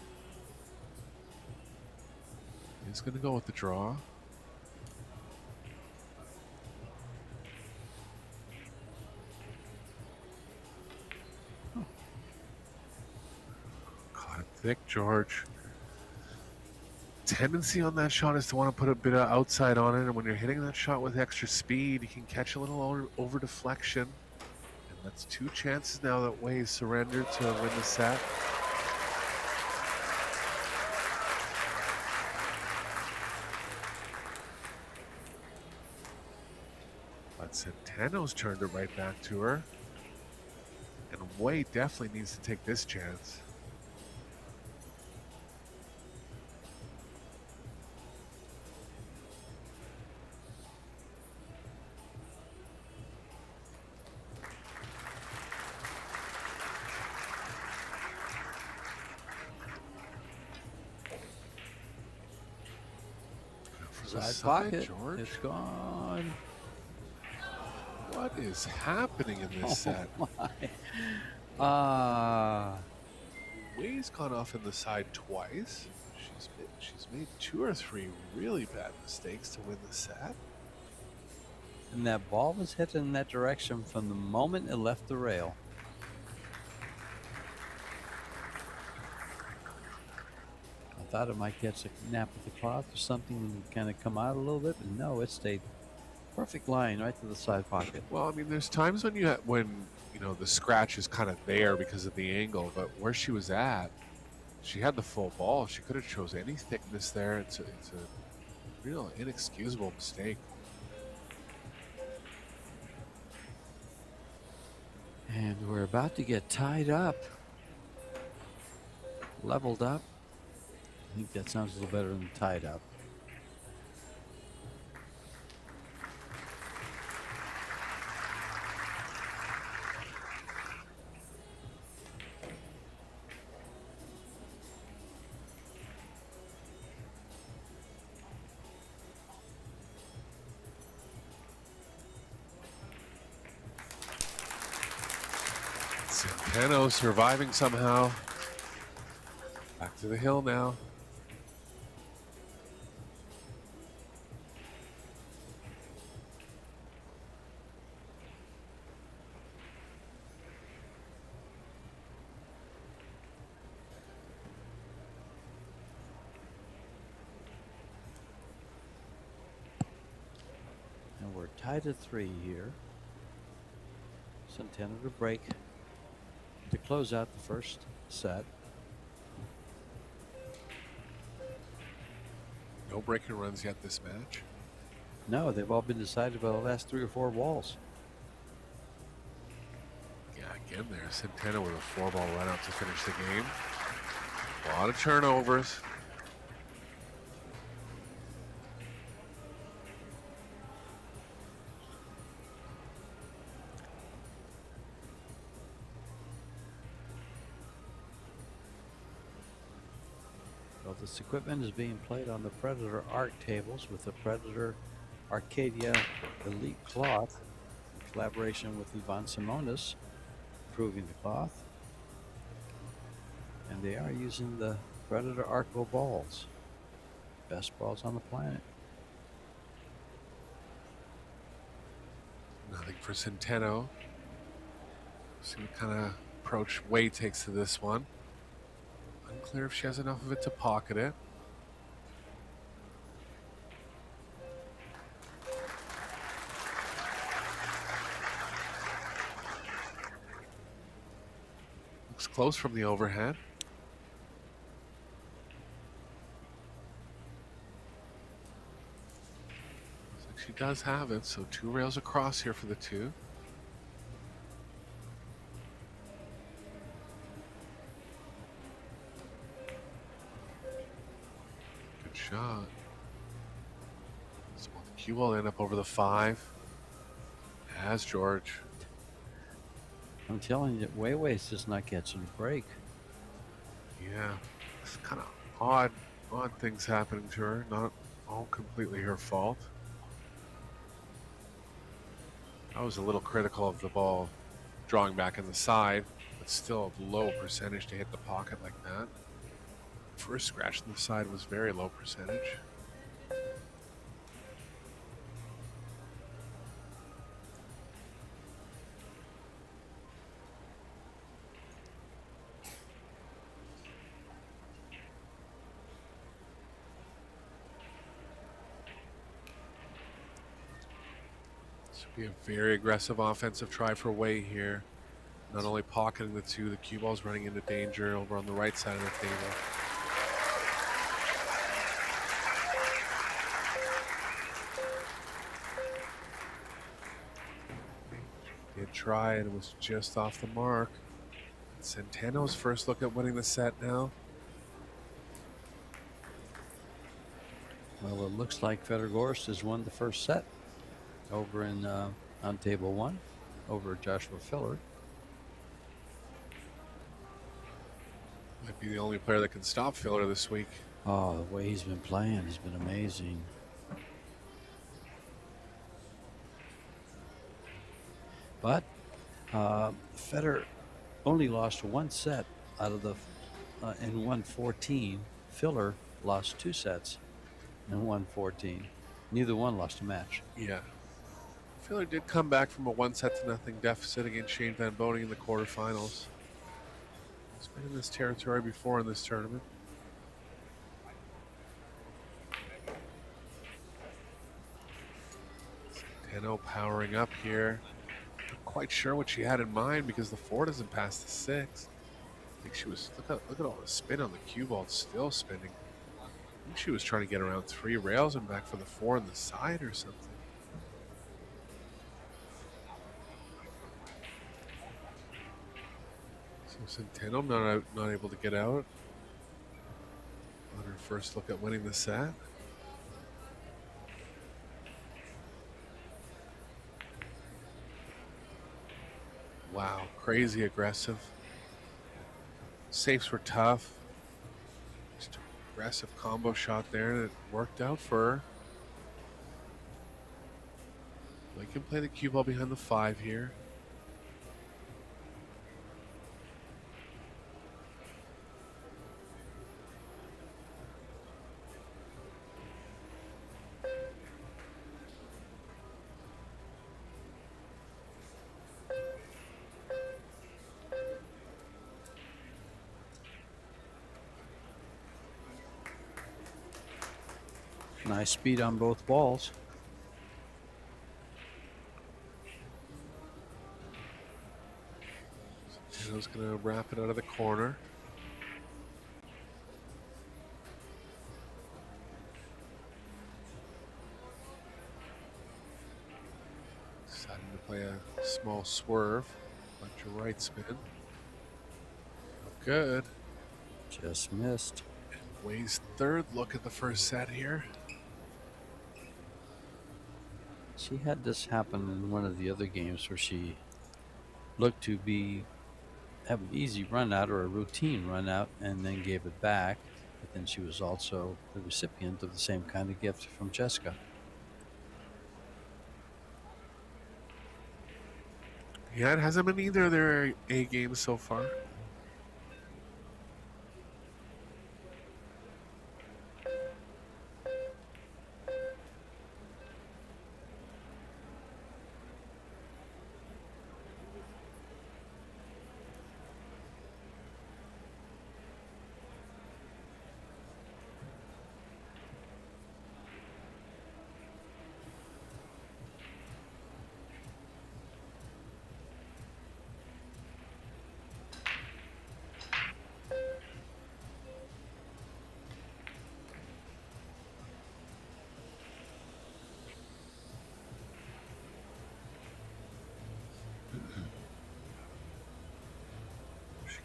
He's going to go with the draw. Caught it thick, George. Tendency on that shot is to want to put a bit of outside on it, and when you're hitting that shot with extra speed, you can catch a little over deflection. And that's 2 chances now that Wei's surrendered to win the set. But Centeno's turned it right back to her. And Wei definitely needs to take this chance.
Side pocket.
George.
It's gone.
What is happening in this set? Wei's gone off in the side twice. She's made 2 or 3 really bad mistakes to win the set.
And that ball was hit in that direction from the moment it left the rail. I thought it might catch a nap with the cloth or something and kind of come out a little bit, but no, it stayed perfect line right to the side pocket.
Well, I mean, there's times when you know the scratch is kind of there because of the angle, but where she was at, she had the full ball. She could have chose any thickness there. It's a real inexcusable mistake.
And we're about to get tied up. Leveled up. I think that sounds a little better than tied up.
Centeno surviving somehow. Back to the hill now.
And we're tied at 3 here. Centeno to break to close out the first set.
No breaking runs yet this match.
No, they've all been decided by the last 3 or 4 balls.
Yeah, again there, Centeno with a 4-ball run out to finish the game. A lot of turnovers.
Well, this equipment is being played on the Predator Arc tables with the Predator Arcadia Elite Cloth in collaboration with Iwan Simonis, improving the cloth. And they are using the Predator Arco balls. Best balls on the planet.
Nothing for Centeno. See what kind of approach Wei takes to this one. Unclear if she has enough of it to pocket it. close from the overhead. Looks like she does have it, so 2 rails across here for the 2. Good shot. So the cue will end up over the 5. As George.
I'm telling you, Weiwei's just not catching a break.
Yeah, it's kind of odd things happening to her. Not all completely her fault. I was a little critical of the ball drawing back in the side, but still a low percentage to hit the pocket like that. First scratch in the side was very low percentage. This would be a very aggressive offensive try for Wei here. Not only pocketing the 2, the cue ball's running into danger over on the right side of the table. Did try and it was just off the mark. Centeno's first look at winning the set now.
Well, it looks like Federgorst has won the first set over in on table 1 over Joshua Filler.
Might be the only player that can stop Filler this week.
Oh, the way he's been playing has been amazing. But Federer only lost 1 set out of the and won 14. Filler lost 2 sets and won 14. Neither one lost a match.
Yeah. Filler did come back from a 1-0 deficit against Shane Van Boning in the quarterfinals. He's been in this territory before in this tournament. Centeno powering up here. Not quite sure what she had in mind because the 4 doesn't pass the 6. I think she was, look at all the spin on the cue ball. It's still spinning. I think she was trying to get around 3 rails and back for the 4 on the side or something. So Centeno not able to get out on her first look at winning the set. Wow, crazy aggressive. Safes were tough. Just an aggressive combo shot there, and it worked out for her. We can play the cue ball behind the 5 here.
Nice speed on both balls.
Centeno's going to wrap it out of the corner. Deciding to play a small swerve. Left your right spin. Good.
Just missed.
Wei's 3rd look at the first set here.
She had this happen in one of the other games where she looked to have an easy run out or a routine run out and then gave it back. But then she was also the recipient of the same kind of gift from Jessica.
Yeah, it hasn't been either of their A games so far.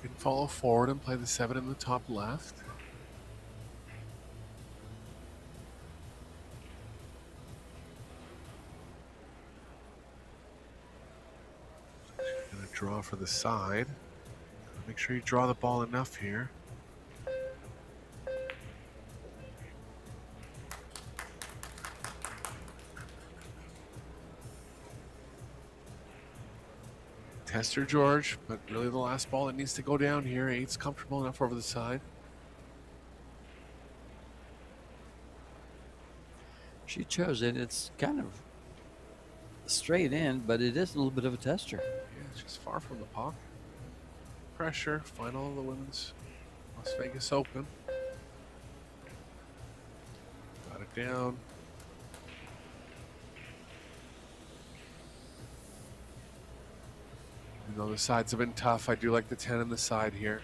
You can follow forward and play the 7 in the top left. Gonna draw for the side. Make sure you draw the ball enough here. Tester George, but really the last ball that needs to go down here. 8's comfortable enough over the side.
She chose it. It's kind of straight in, but it is a little bit of a tester.
Yeah, it's just far from the pocket. Pressure, final of the women's Las Vegas Open. Got it down. Even though the sides have been tough, I do like the 10 on the side here.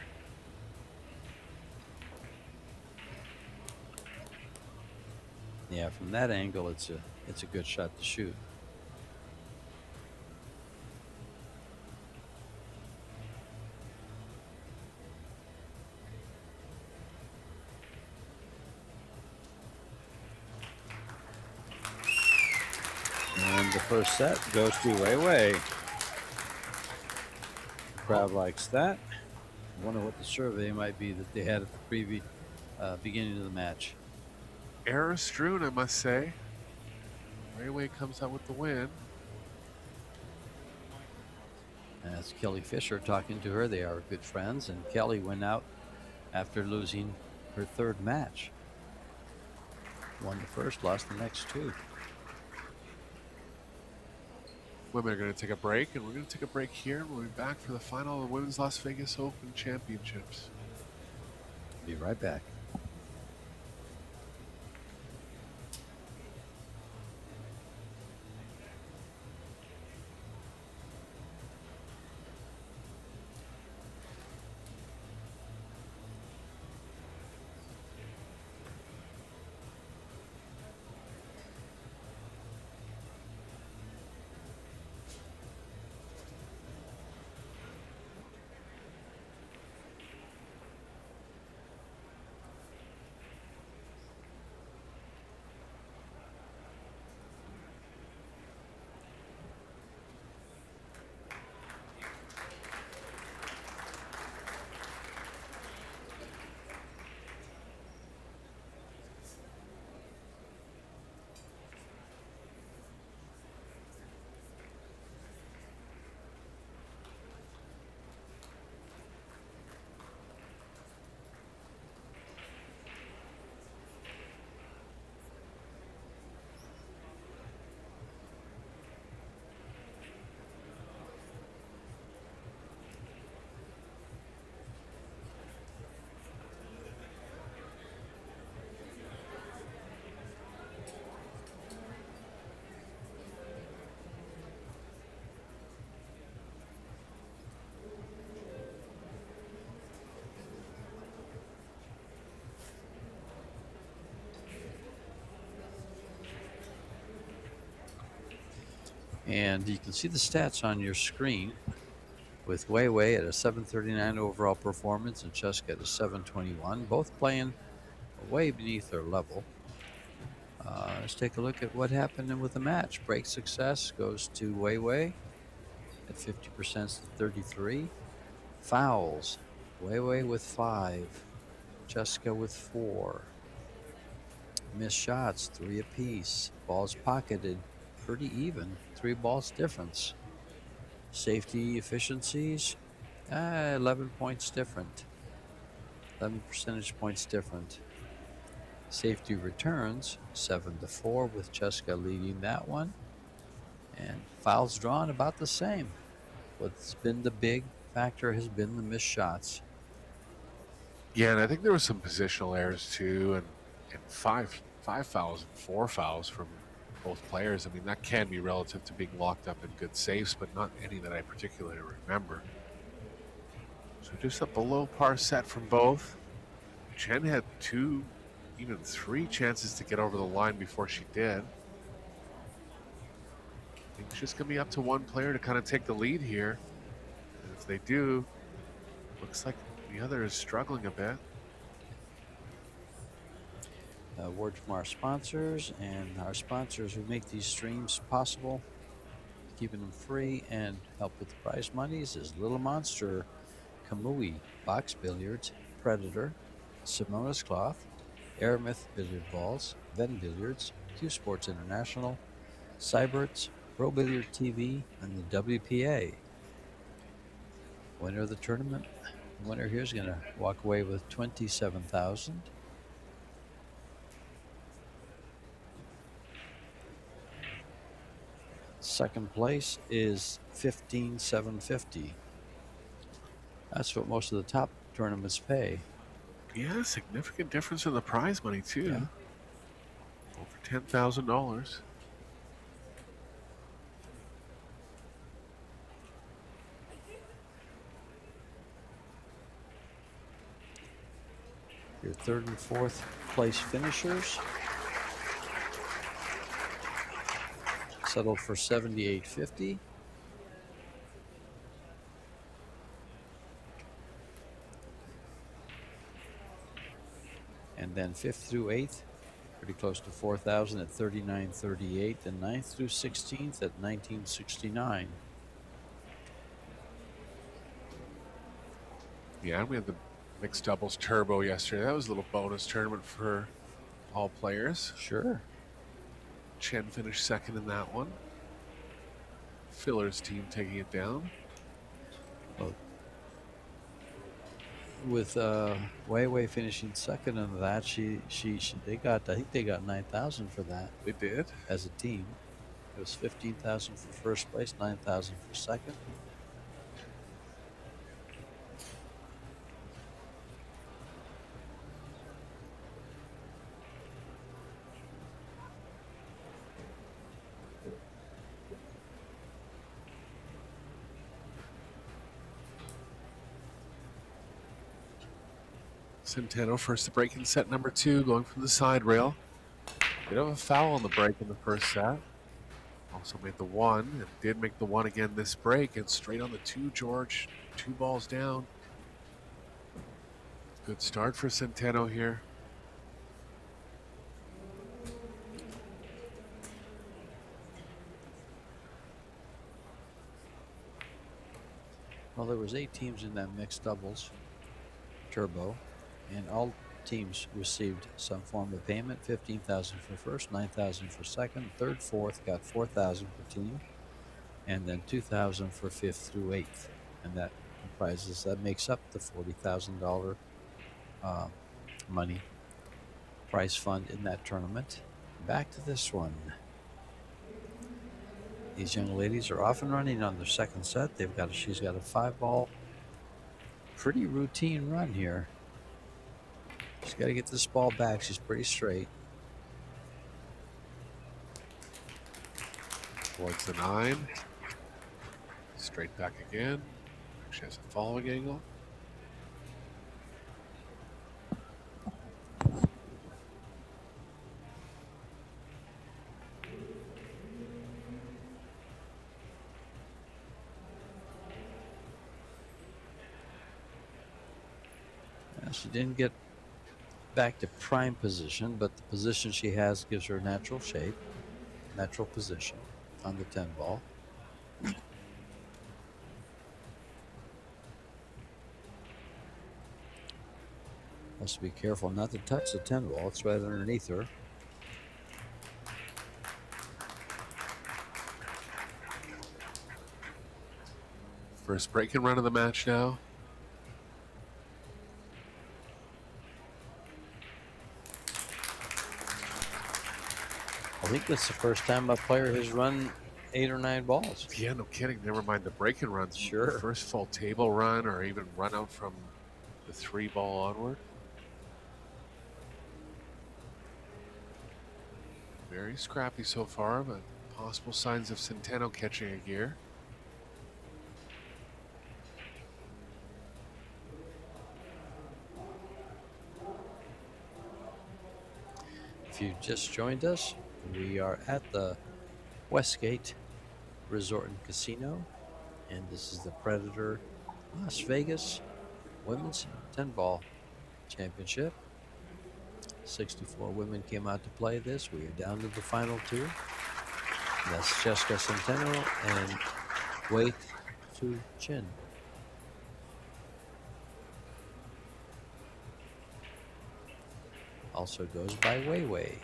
Yeah, from that angle, it's a good shot to shoot. And the first set goes to Wei Wei. Crowd likes that. I wonder what the survey might be that they had at the beginning of the match.
Error strewn, I must say. Wei Wei comes out with the win.
And that's Kelly Fisher talking to her. They are good friends, and Kelly went out after losing her third match. Won the first, lost the next two.
Women are going to take a break, and we're going to take a break here. We'll be back for the final of the Women's Las Vegas Open Championships.
Be right back. And you can see the stats on your screen with Wei Wei at a 739 overall performance and Cheska at a 721, both playing way beneath their level. Let's take a look at what happened with the match. Break success goes to Wei Wei at 50% to 33. Fouls, Wei Wei with 5, Cheska with 4. Missed shots, 3 apiece. Balls pocketed, pretty even, 3 balls difference. Safety efficiencies, 11 points different, 11 percentage points different. Safety returns, 7-4 with Cheska leading that one. And fouls drawn about the same. What's been the big factor has been the missed shots.
Yeah, and I think there was some positional errors too, and five fouls and 4 fouls from both players. I mean, that can be relative to being locked up in good safes, but not any that I particularly remember. So just a below par set from both. Chen had 2, even 3 chances to get over the line before she did. I think it's just going to be up to one player to kind of take the lead here. And if they do, Looks like the other is struggling a bit.
Word from our sponsors, and our sponsors who make these streams possible, keeping them free and help with the prize monies, is Little Monster, Kamui, Box Billiards, Predator, Simonis Cloth, Aramith Billiard Balls, Ven Billiards, Q Sports International, Seyberts, Pro Billiard TV, and the WPA. Winner of the tournament, the winner here is going to walk away with $27,000. Second place is $15,750. That's what most of the top tournaments pay.
Yeah, significant difference in the prize money too.
Yeah.
Over $10,000.
Your third and fourth place finishers settled for $78.50. And then fifth through eighth, pretty close to $4,000 at $39.38, and ninth through 16th at $19.69.
Yeah, we had the mixed doubles turbo yesterday. That was a little bonus tournament for all players.
Sure.
Chen finished second in that one. Filler's team taking it down.
Well, with Wei finishing second in that, they got, I think they got $9,000 for that.
They did.
As a team. It was $15,000 for first place, $9,000 for second.
Centeno first to break in set number 2, going from the side rail. Bit of a foul on the break in the first set. Also made the 1, and did make the 1 again this break, and straight on the 2, George. 2 balls down. Good start for Centeno here.
Well, there was 8 teams in that mixed doubles turbo, and all teams received some form of payment. $15,000 for first, $9,000 for second, third, fourth got $4,000 per team, and then $2,000 for fifth through eighth, and that makes up the $40,000 money prize fund in that tournament. Back to this one. These young ladies are off and running on their second set. She's got a 5-ball, pretty routine run here. She's got to get this ball back. She's pretty straight.
Towards the 9. Straight back again. She has a following angle.
She didn't get back to prime position, but the position she has gives her natural shape, natural position on the 10 ball. Has to be careful not to touch the 10 ball. It's right underneath her.
First break and run of the match now.
I think that's the first time a player has run 8 or 9 balls.
Yeah, no kidding. Never mind the break and runs.
Sure.
The first full table run, or even run out from the 3-ball onward. Very scrappy so far, but possible signs of Centeno catching a gear.
If you just joined us, we are at the Westgate Resort and Casino, and this is the Predator Las Vegas Women's 10 ball championship. 64 women came out to play this. We are down to the final 2. That's Jessica Centeno and Wei Su Chin. Also goes by Wei Wei.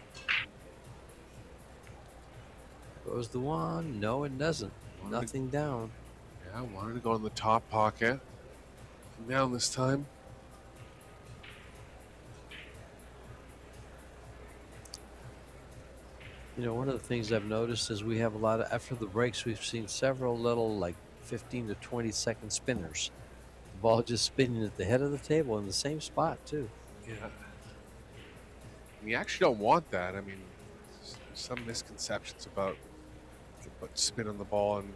Goes the 1. No, it doesn't. Nothing down.
Yeah, wanted to go in the top pocket. Down this time.
You know, one of the things I've noticed is we have a lot of, after the breaks, we've seen several little like 15 to 20-second spinners. The ball just spinning at the head of the table in the same spot, too.
Yeah. You actually don't want that. I mean, there's some misconceptions about you put spin on the ball and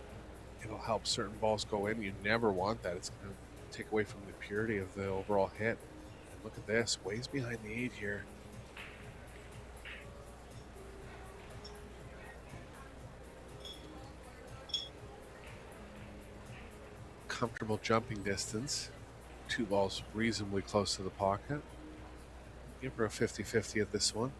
it'll help certain balls go in. You never want that. It's going to take away from the purity of the overall hit. And look at this, ways behind the 8 here. Comfortable jumping distance. 2 balls reasonably close to the pocket. Give her a 50-50 at this one.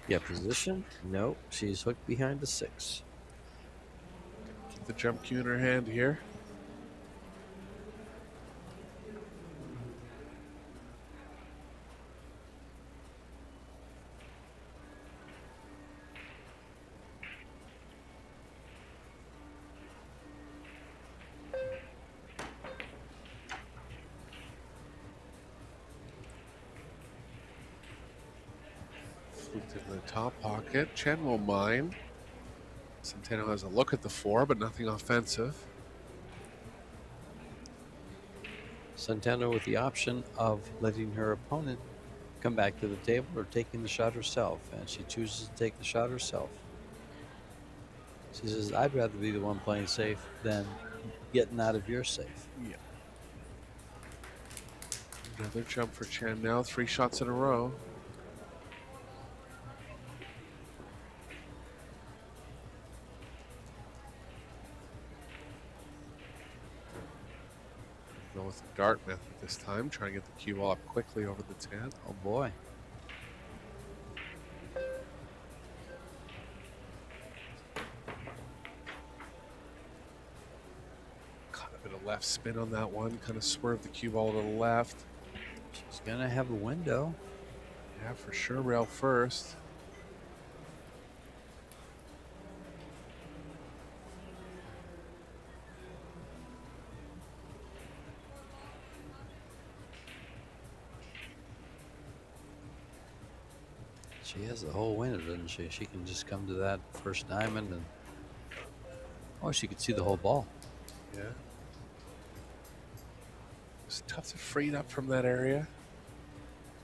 Yeah, position? Nope. She's hooked behind the 6.
Keep the jump cue in her hand here. Flicked in the top pocket. Chen will mine. Centeno has a look at the 4, but nothing offensive.
Centeno with the option of letting her opponent come back to the table or taking the shot herself, and she chooses to take the shot herself. She says, I'd rather be the one playing safe than getting out of your safe.
Yeah. Another jump for Chen now. 3 shots in a row. Go with the dart method this time, trying to get the cue ball up quickly over the 10.
Oh boy.
Caught a bit of left spin on that one, kind of swerved the cue ball to the left.
She's gonna have a window.
Yeah, for sure, rail first.
She has the whole window, doesn't she? She can just come to that first diamond and, oh, she could see the whole ball.
Yeah. It's tough to free it up from that area.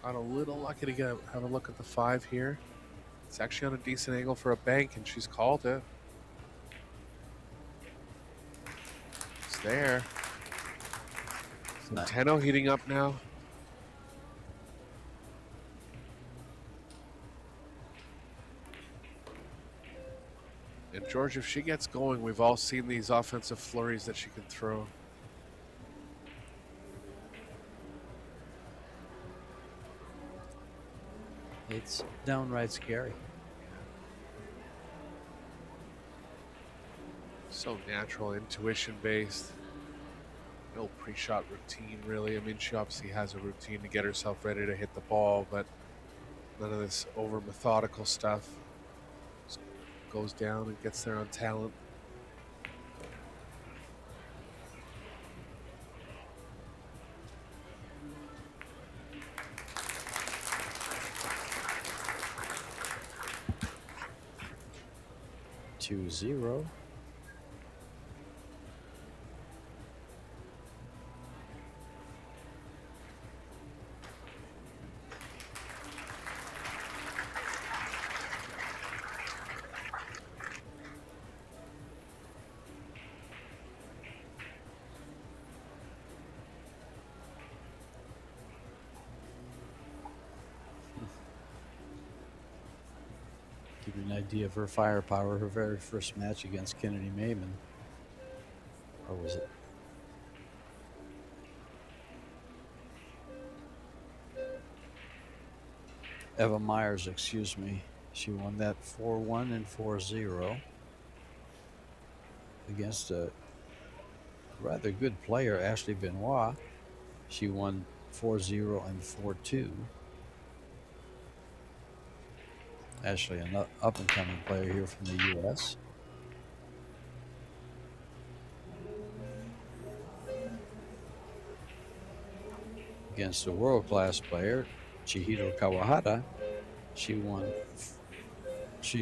Got a little lucky to have a look at the 5 here. It's actually on a decent angle for a bank, and she's called it. It's there.
Nice.
Centeno heating up now. And George, if she gets going, we've all seen these offensive flurries that she can throw.
It's downright scary.
So natural, intuition based. No pre-shot routine, really. I mean, she obviously has a routine to get herself ready to hit the ball, but none of this over methodical stuff. Just goes down and gets there on talent.
Two zero. Give you an idea of her firepower. Her very first match against Kennedy Maimon, or was it? Eva Myers, excuse me. She won that 4-1 and 4-0 against a rather good player, Ashley Benoit. She won 4-0 and 4-2. Ashley, an up-and-coming player here from the U.S. Against a world-class player, Chihiro Kawahata, she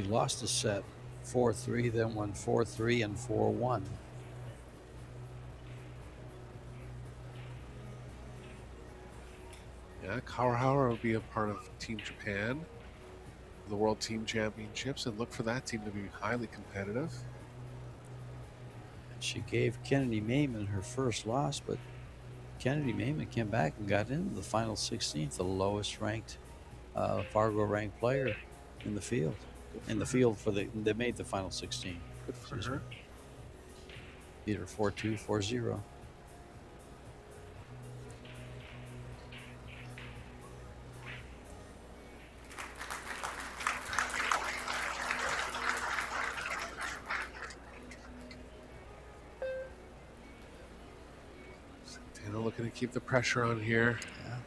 lost a set 4-3, then won 4-3 and 4-1.
Yeah, Kawahara will be a part of Team Japan, the World Team Championships, and look for that team to be highly competitive.
She gave Kennedy Maimon her first loss, but Kennedy Maimon came back and got into the final 16th, the lowest ranked Fargo ranked player in the field. They made the final 16.
Good for her.
Beat her 4-2, 4-0.
Santana looking to keep the pressure on here.
Yeah.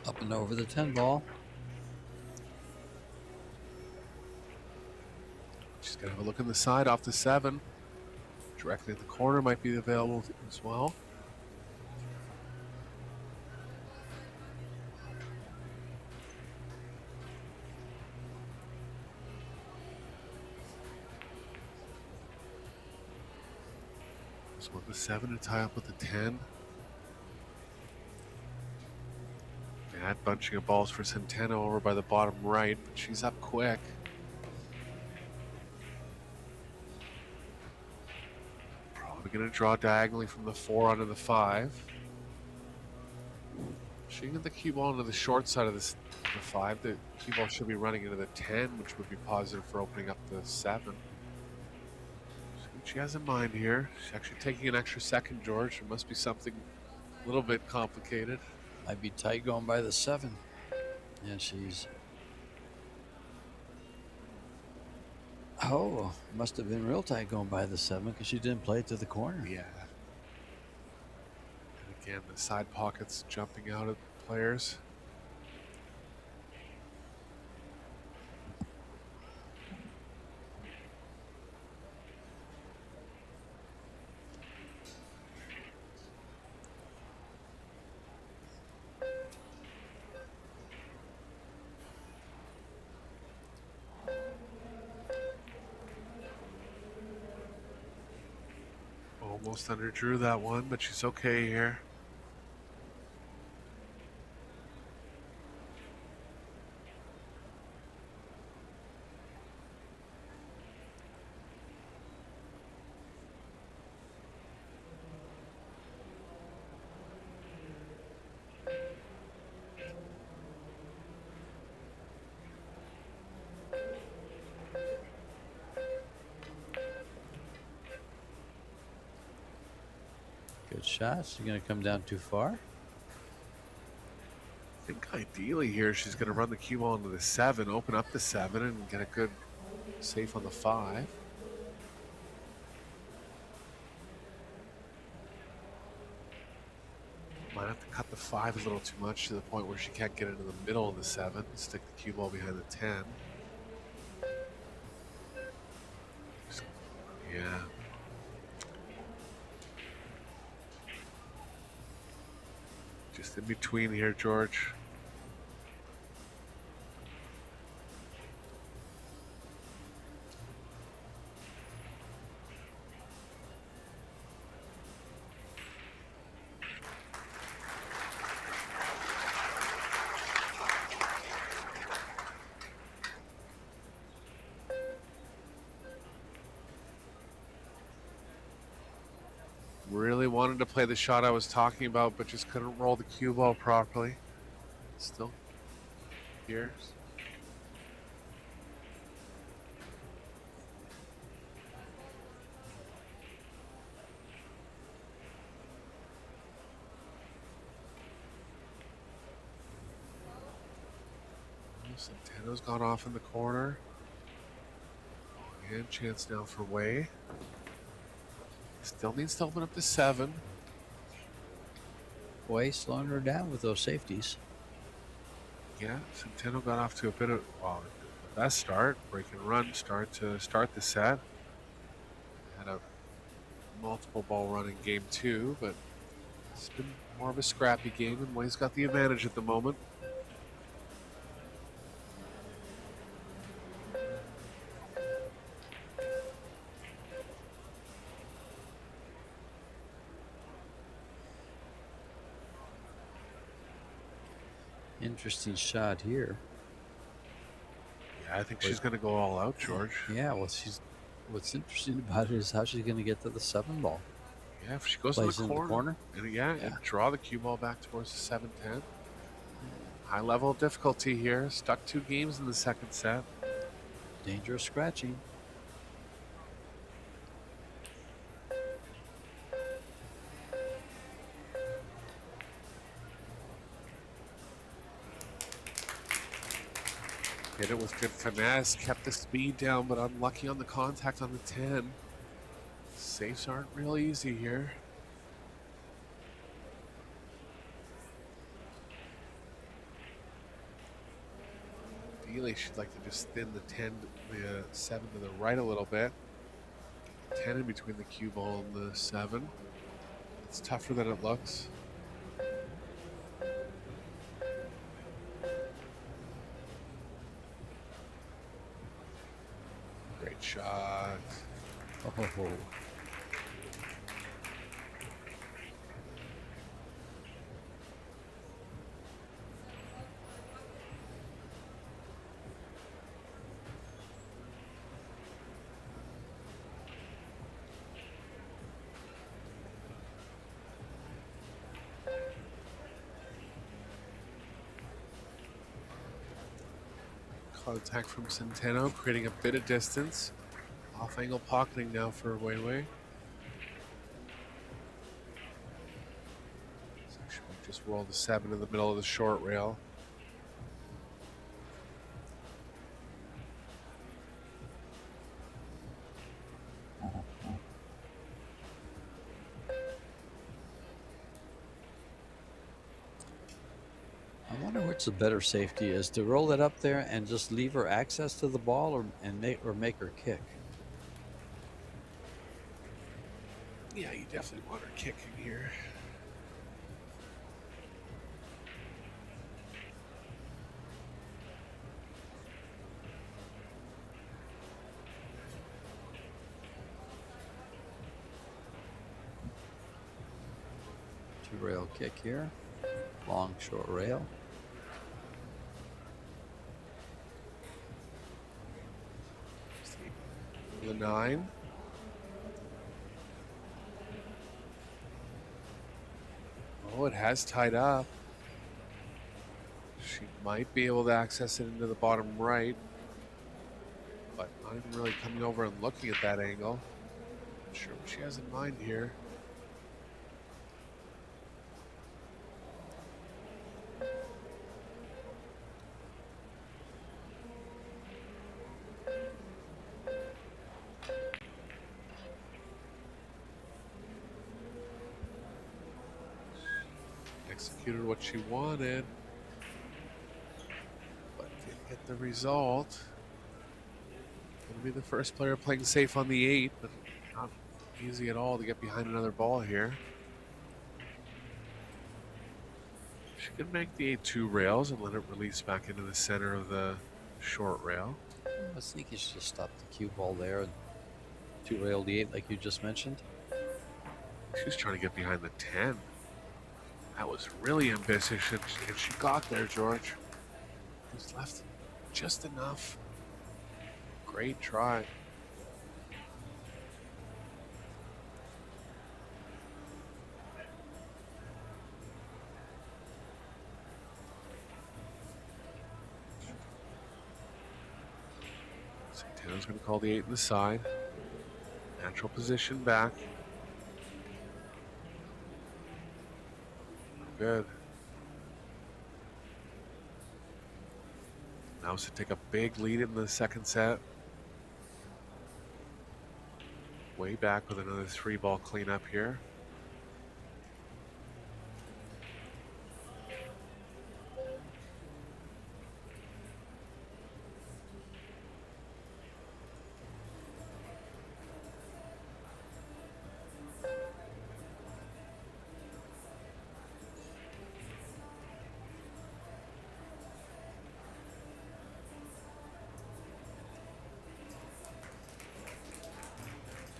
Up and over the 10 ball.
She's going to have a look on the side off the 7. Directly at the corner might be available as well. Just want the 7 to tie up with the 10. Bad bunching of balls for Centeno over by the bottom right, but she's up quick. Probably going to draw diagonally from the 4 onto the 5. She can get the cue ball into the short side of the 5. The cue ball should be running into the 10, which would be positive for opening up the 7. See what she has in mind here. She's actually taking an extra second, George. There must be something a little bit complicated.
Might be tight going by the 7. And she's... Oh, must have been real tight going by the 7 because she didn't play it to the corner.
Yeah. And again, the side pockets jumping out at players. Almost underdrew that one, but she's okay here.
Good shots. You're going to come down too far?
I think ideally here she's going to run the cue ball into the 7, open up the 7, and get a good safe on the 5. Might have to cut the 5 a little too much to the point where she can't get into the middle of the 7. Stick the cue ball behind the 10. Yeah. Just in between here, George. Really wanted to play the shot I was talking about, but just couldn't roll the cue ball properly. Still here. Centeno's gone off in the corner. And chance now for Wei. Still needs to open up to 7.
Way slowing her down with those safeties.
Yeah, Centeno got off to a bit of the best start, break and run start to start the set. Had a multiple ball run in game 2, but it's been more of a scrappy game, and Wei's got the advantage at the moment.
Interesting shot here.
Yeah, I think she's going to go all out, George.
Yeah, well, what's interesting about it is how she's going to get to the 7 ball.
Yeah, if she goes in the corner. And draw the cue ball back towards the 7-10. High level of difficulty here. Stuck 2 games in the second set.
Dangerous scratching.
Hit it with good finesse, kept the speed down, but unlucky on the contact on the 10. Safes aren't real easy here. Ideally, she'd like to just thin the 7 to the right a little bit. 10 in between the cue ball and the 7. It's tougher than it looks. Great shot.
Oh.
Contact from Centeno, creating a bit of distance. Off-angle pocketing now for Wei. She might just roll the 7 in the middle of the short rail.
I wonder which the better safety is, to roll it up there and just leave her access to the ball, or make her kick.
Yeah, you definitely want her kicking here.
Two rail kick here. Long, short rail.
The 9. Oh, it has tied up. She might be able to access it into the bottom right, but not even really coming over and looking at that angle. Not sure what she has in mind here. Executed what she wanted, but didn't get the result. Gonna be the first player playing safe on the 8, but not easy at all to get behind another ball here. She could make the 8-2 rails and let it release back into the center of the short rail.
I think you should just stop the cue ball there and 2 rail the 8 like you just mentioned.
She was trying to get behind the 10. That was really ambitious, and she got there, George. Just left just enough. Great try. was going to call the 8 in the side. Natural position back. Good. Now to take a big lead in the second set. Way back with another 3-ball cleanup here.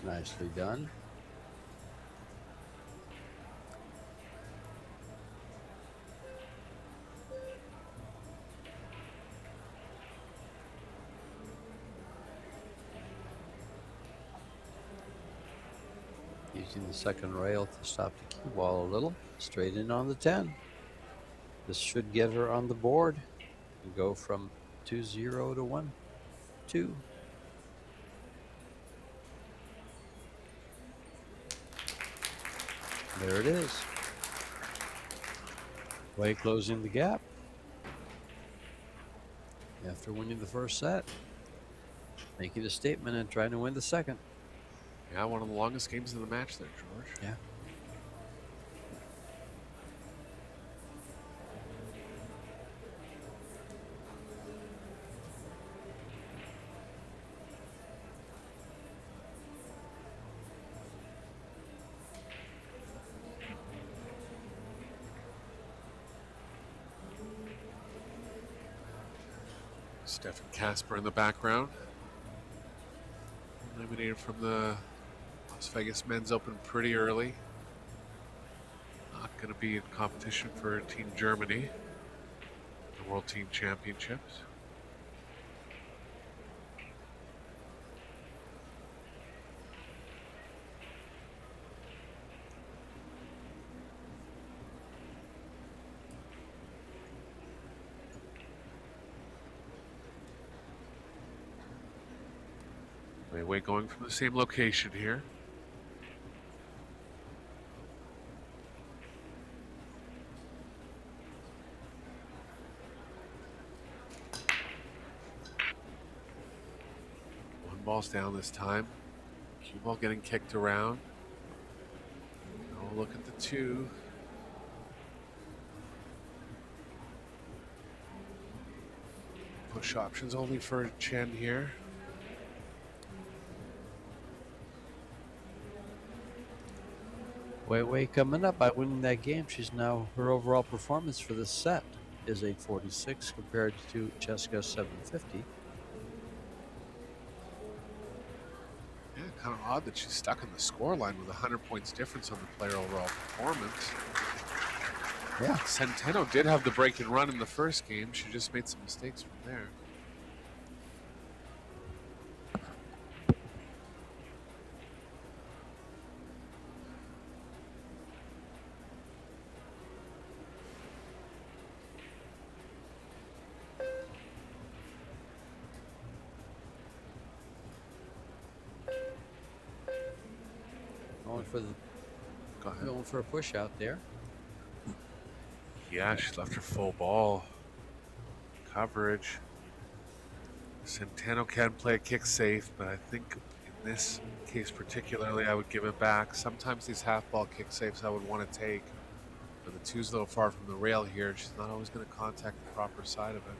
Nicely done. Using the second rail to stop the cue ball a little. Straight in on the 10. This should get her on the board and go from 2-0 to 1-2. There it is. Way closing the gap. After winning the first set, making a statement and trying to win the second.
Yeah, one of the longest games of the match there, George.
Yeah.
Stefan Casper in the background. Eliminated from the Las Vegas Men's Open pretty early. Not going to be in competition for Team Germany, the World Team Championships. Way going from the same location here. One ball's down this time. Cue ball getting kicked around. Now look at the 2. Push options only for Chen here.
Wei coming up by winning that game. She's now, her overall performance for this set is 846 compared to Cheska's 750.
Yeah, kind of odd that she's stuck in the scoreline with 100 points difference on the player overall performance.
Yeah.
Centeno did have the break and run in the first game. She just made some mistakes from there.
Going for a push out there.
Yeah, she left her full ball coverage. Centeno can play a kick safe, but I think in this case particularly, I would give it back. Sometimes these half ball kick safes I would want to take, but the 2's a little far from the rail here. She's not always going to contact the proper side of it.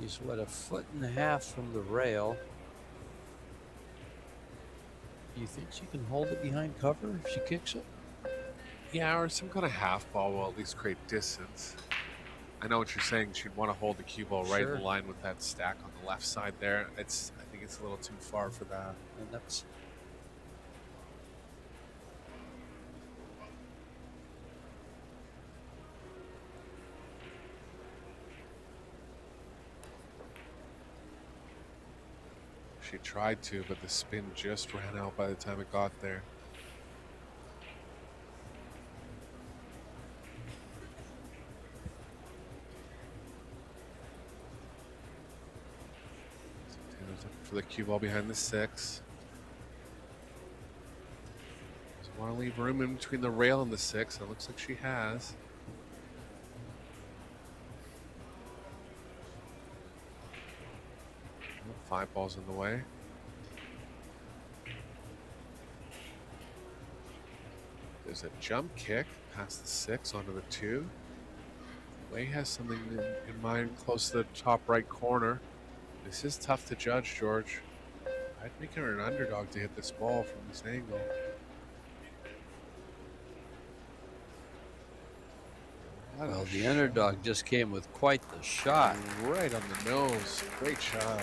She's, what, a foot and a half from the rail. Do you think she can hold it behind cover if she kicks it?
Yeah, or some kind of half ball will at least create distance. I know what you're saying. She'd want to hold the cue ball right in line with that stack on the left side there. I think it's a little too far for that.
And that's...
She tried to, but the spin just ran out by the time it got there. Santana's looking for the cue ball behind the 6. Doesn't want to leave room in between the rail and the 6. It looks like she has. Oh, 5 balls in the way. There's a jump kick past the 6 onto the 2. Wei has something in mind close to the top right corner. This is tough to judge, George. I'd make her an underdog to hit this ball from this angle.
Well, the underdog just came with quite the shot.
Right on the nose. Great shot.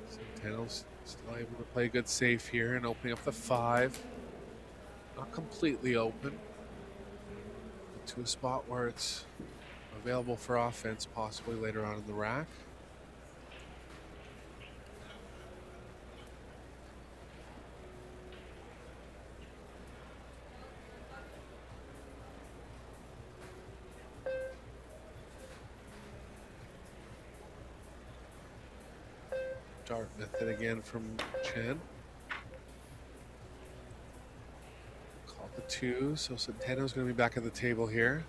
Santano's still able to play a good safe here and opening up the 5. Not completely open. But to a spot where it's available for offense possibly later on in the rack. Dart method again from Chen. Called the 2, so Santano's going to be back at the table here.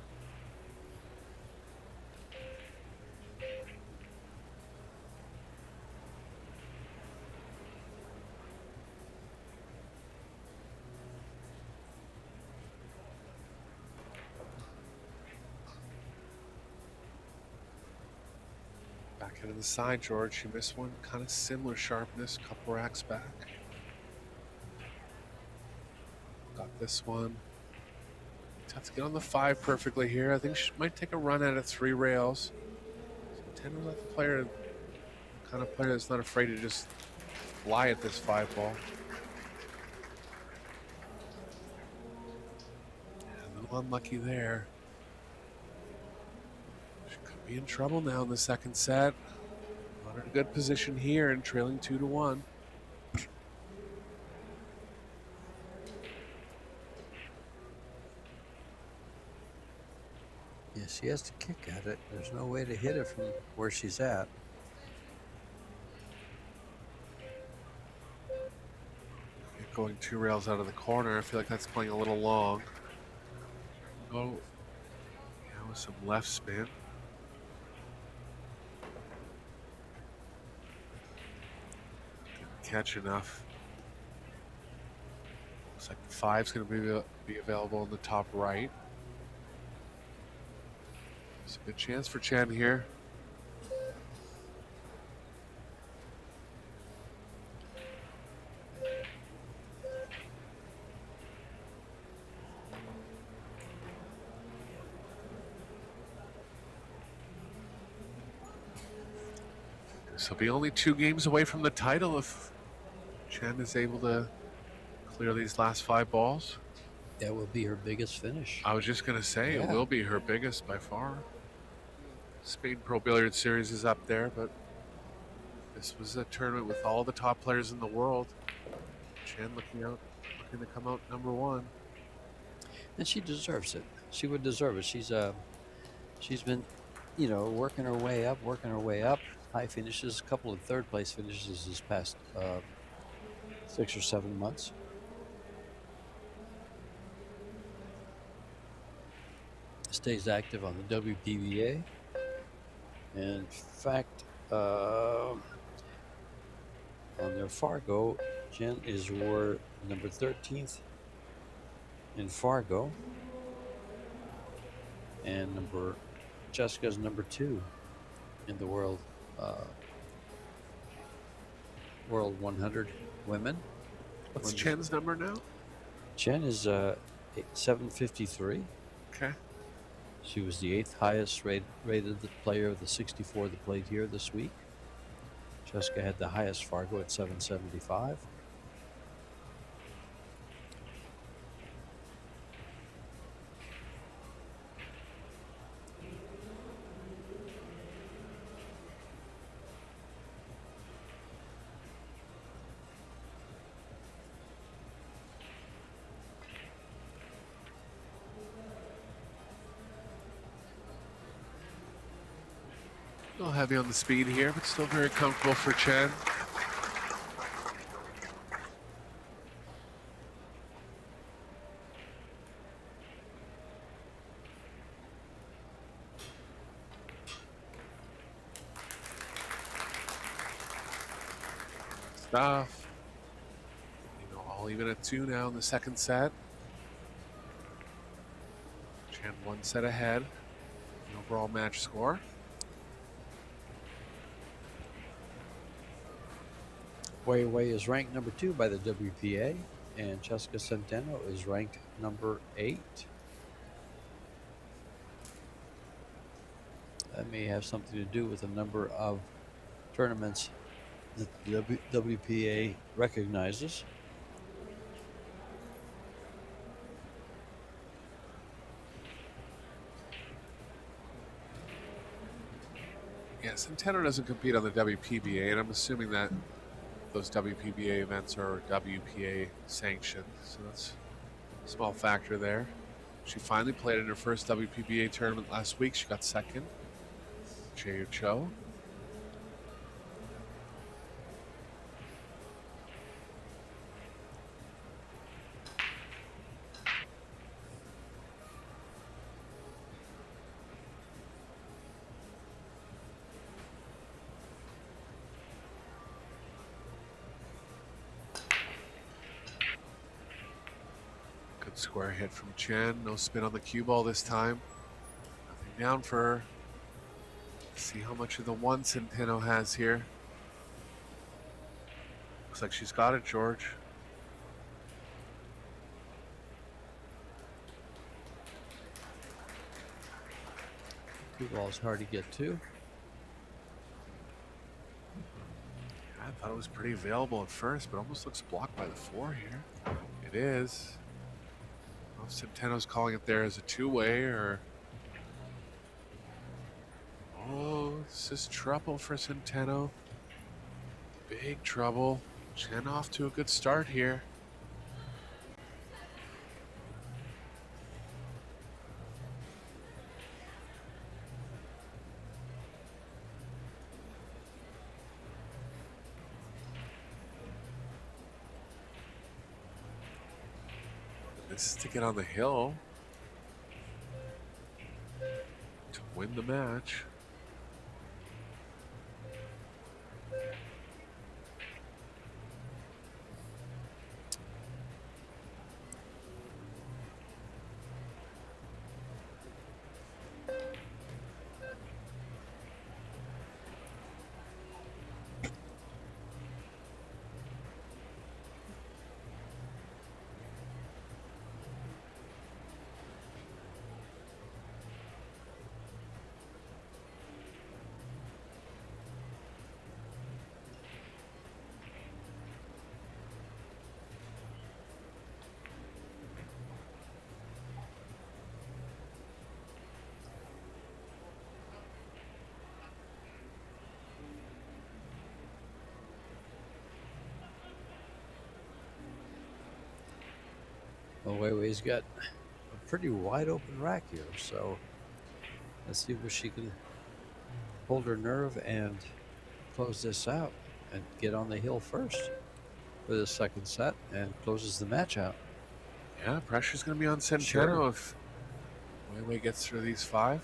Back into the side, George. She missed one. Kind of similar sharpness. Couple racks back. Got this one. Tough to get on the 5 perfectly here. I think she might take a run at it 3 rails. Santano's not the player, kind of player that's not afraid to just fly at this 5 ball. Yeah, a little unlucky there. Be in trouble now in the second set. Not in a good position here and trailing 2-1.
Yeah, she has to kick at it. There's no way to hit it from where she's at.
Going 2 rails out of the corner. I feel like that's playing a little long. Go with some left spin. Catch enough. Looks like the 5's going to be available in the top right. It's a good chance for Chen here. This will be only 2 games away from the title if Chen is able to clear these last 5 balls.
That will be her biggest finish.
I was just going to say, It will be her biggest by far. Spain Pro Billiard Series is up there, but this was a tournament with all the top players in the world. Chen looking to come out number 1.
And she deserves it. She would deserve it. She's been, working her way up. High finishes, a couple of 3rd place finishes this past 6 or 7 months. Stays active on the WPBA. And in fact, on their Fargo, Jen is number 13th in Fargo. And Jessica's number 2 in the world 100 women.
What's Chen's number now?
Chen is 753.
Okay.
She was the 8th highest rated player of the 64 that played here this week. Jessica had the highest Fargo at 775.
A little heavy on the speed here, but still very comfortable for Chen. Stuff. You know, all even at 2 now in the second set. Chen 1 set ahead. The overall match score.
Wei Wei is ranked number 2 by the WPA, and Cheska Centeno is ranked number 8. That may have something to do with the number of tournaments that the WPA recognizes.
Yeah, Centeno doesn't compete on the WPBA, and I'm assuming that those WPBA events are WPA sanctioned, so that's a small factor there. She finally played in her first WPBA tournament last week. She got second. Jae Cho. Good square hit from Chen. No spin on the cue ball this time. Nothing down for her. Let's see how much of the one Centeno has here. Looks like she's got it, George.
Cue ball is hard to get to.
I thought it was pretty available at first, but almost looks blocked by the 4 here. It is. Well, Centeno's calling it there as a 2-way, or... Oh, this is trouble for Centeno. Big trouble. Chen off to a good start here. This is to get on the hill to win the match.
Well, Wei Wei's got a pretty wide open rack here, so let's see if she can hold her nerve and close this out and get on the hill first for the second set and closes the match out.
Yeah, pressure's going to be on Centeno
Sure.
if Wei Wei gets through these 5.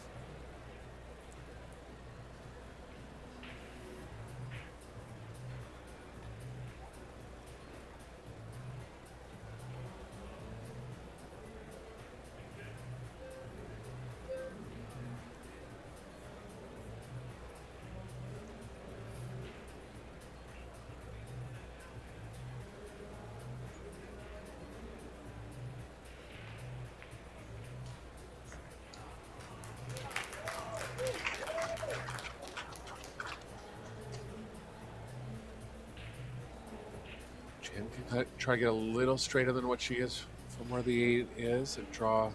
Chen can try to get a little straighter than what she is from where the 8 is and draw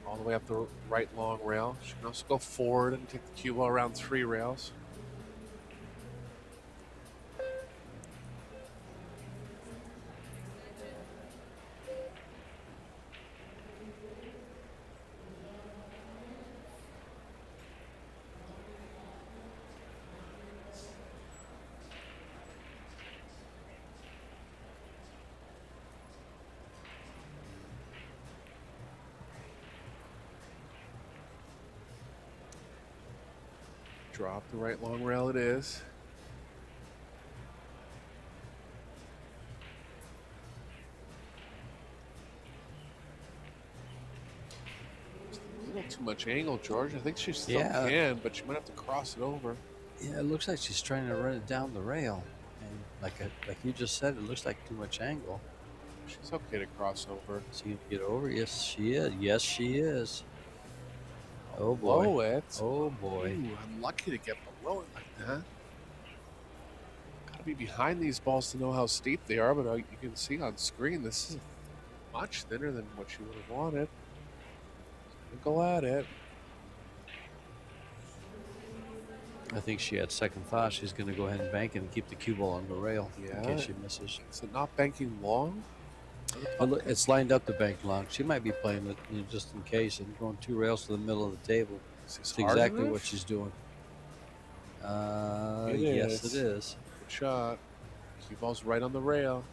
all the way up the right long rail. She can also go forward and take the cue ball around 3 rails. Drop the right long rail it is. A little too much angle, George. I think she still
Yeah.
can, but she might have to cross it over.
Yeah, it looks like she's trying to run it down the rail. And like you just said, it looks like too much angle.
She's okay to cross over.
She can get over. Yes, she is. Yes, she is. Oh
Below
boy.
it.
Oh boy.
Ooh, I'm lucky to get below it like that. Gotta be behind these balls to know how steep they are, but you can see on screen this is much thinner than what you would have wanted. Go at it.
I think she had second thought. She's going to go ahead and bank it and keep the cue ball on the rail in case she misses.
Is it not banking long?
Oh, look, it's lined up to bank long. She might be playing it just in case and going 2 rails to the middle of the table. That's exactly what she's doing. Yes, it is.
Good shot. Cue ball's right on the rail.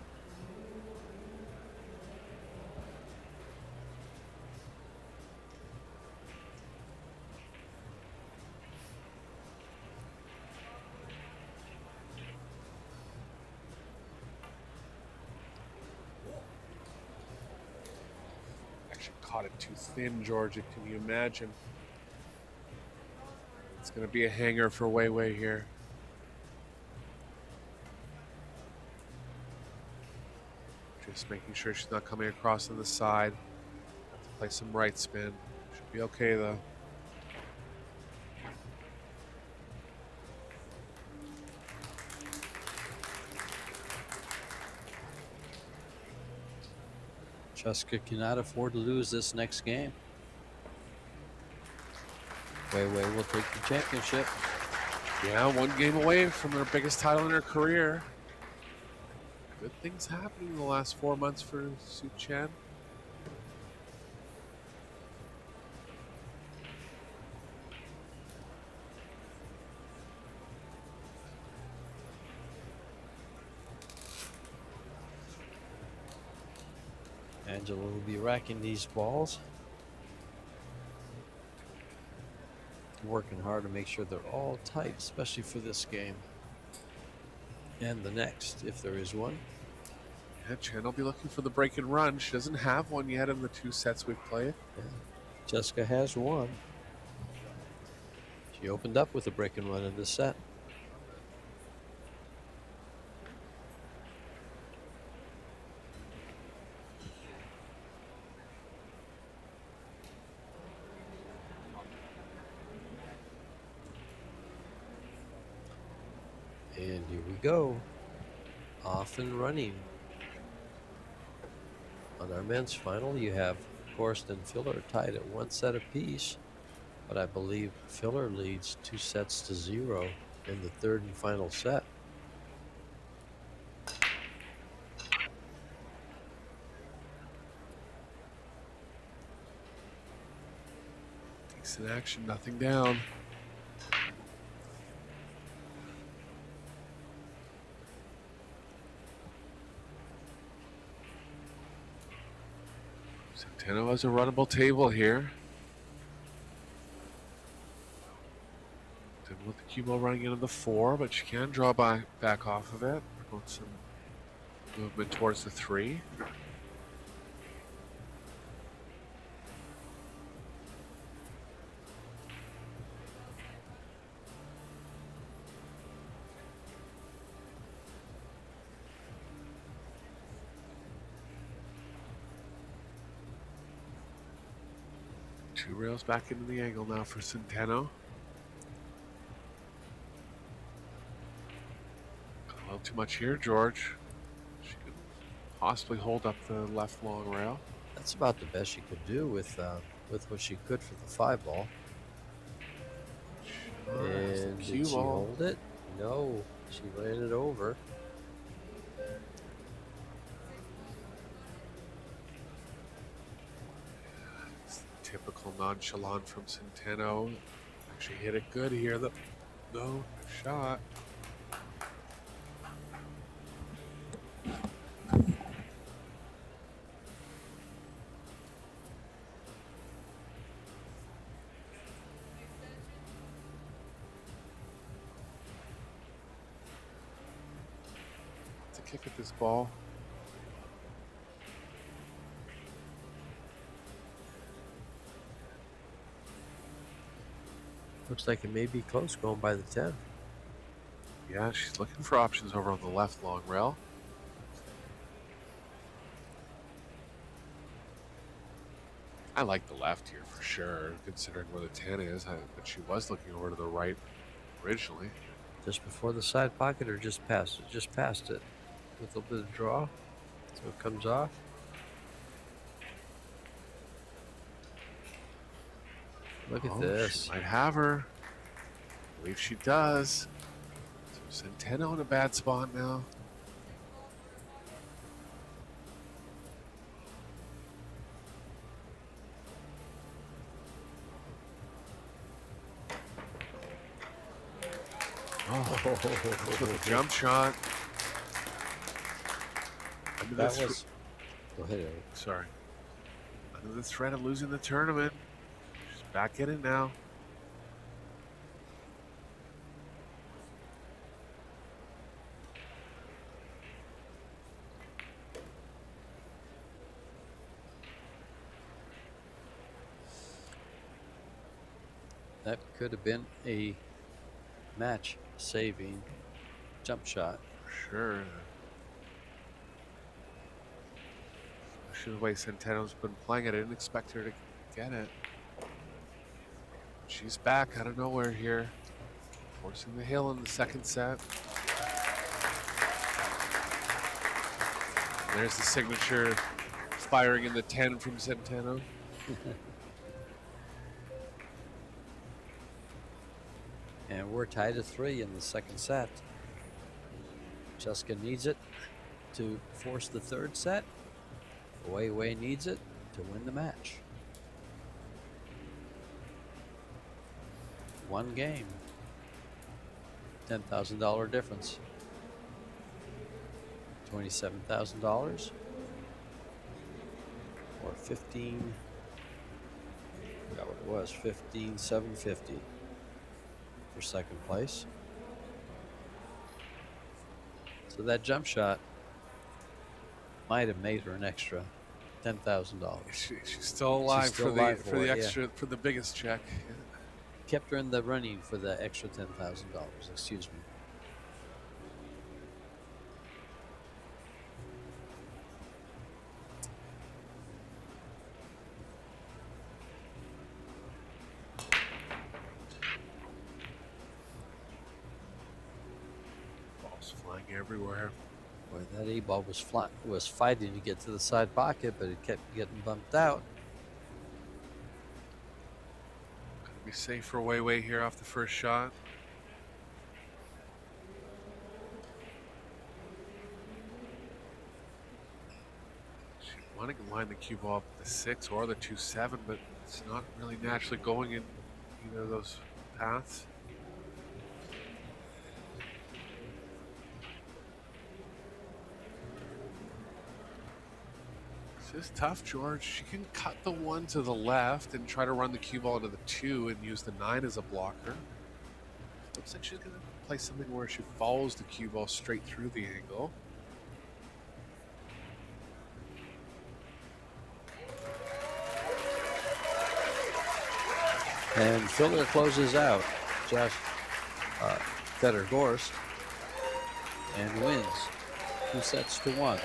Caught it too thin, Georgia. Can you imagine? It's going to be a hanger for Wei here. Just making sure she's not coming across on the side. Have to play some right spin. Should be okay though.
Cheska cannot afford to lose this next game. Wei will take the championship.
Yeah, 1 game away from her biggest title in her career. Good things happening in the last 4 months for Su Chen.
Angela will be racking these balls. Working hard to make sure they're all tight, especially for this game. And the next, if there is one.
Yeah, Chen will be looking for the break and run. She doesn't have one yet in the 2 sets we've played.
Yeah. Jessica has one. She opened up with a break and run in this set. And here we go. Off and running. On our men's final, you have Forrest and Filler tied at 1 set apiece. But I believe Filler leads 2 sets to 0 in the 3rd and final set.
Decent action, nothing down. Centeno has a runnable table here. Didn't want the cue ball running into the 4, but she can draw back off of it. Want some movement towards the 3. Two rails back into the angle now for Centeno. A little too much here, George. She could possibly hold up the left long rail.
That's about the best she could do with what she could for the 5 ball. And did she hold it? No, she ran it over.
Typical nonchalant from Centeno. Actually hit it good here. No shot. kick at this ball.
Looks like it may be close going by the 10.
Yeah, she's looking for options over on the left long rail. I like the left here for sure, considering where the 10 is. But she was looking over to the right originally.
Just before the side pocket or just past it? Just past it. With a bit of draw. So it comes off. Look at this.
She might have her. I believe she does. So Centeno in a bad spot now. With a jump shot. Under
That
the
was. Go ahead, Eric.
Sorry. Under the threat of losing the tournament. She's back in it now.
That could have been a match-saving jump shot.
Sure. Especially the way Centeno's been playing it. I didn't expect her to get it. She's back out of nowhere here. Forcing the hill in the second set. There's the signature firing in the 10 from Centeno.
And we're tied at 3 in the second set. Jessica needs it to force the third set. Wei Wei needs it to win the match. One game. $10,000 difference. $27,000 or 15. I forgot what it was. 15,750 for second place. So that jump shot might have made her an extra $10,000.
She's still alive
still
for
alive
the
for it,
extra for the biggest check.
Kept her in the running for the extra $10,000. Excuse me.
Balls flying everywhere.
Boy, that E-ball was fighting to get to the side pocket, but it kept getting bumped out.
Gonna be safe for Wei Wei here off the first shot. She wanted to line the cue ball up with the 6 or the 2-7, but it's not really naturally going in either of those paths. This is tough, George. She can cut the 1 to the left and try to run the cue ball into the 2 and use the 9 as a blocker. Looks like she's going to play something where she follows the cue ball straight through the angle.
And Filler closes out Josh Feder-Gorst and wins 2-1.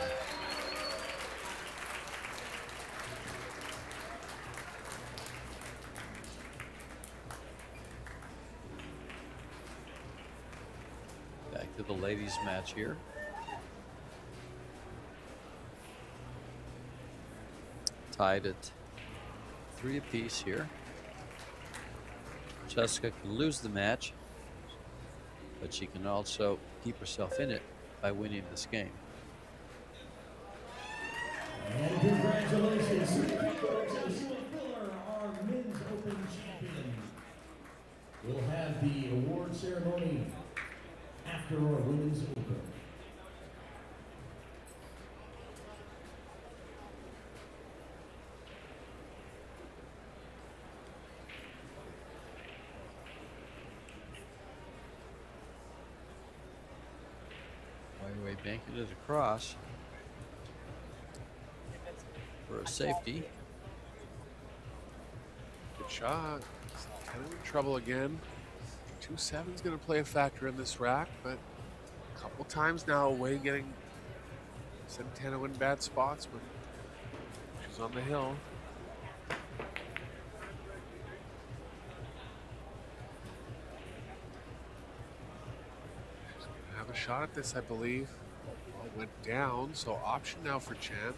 Back to the ladies' match here. Tied at 3 apiece here. Jessica can lose the match, but she can also keep herself in it by winning this game.
And congratulations to Filler, our men's open champion. We'll have the award ceremony after our women's open.
Anyway, banking it across for a safety.
Good shot. Kind of in trouble again. 2-7's going to play a factor in this rack, but a couple times now away getting Centeno in bad spots when she's on the hill. She's going to have a shot at this, I believe. Well, it went down, so option now for Chan.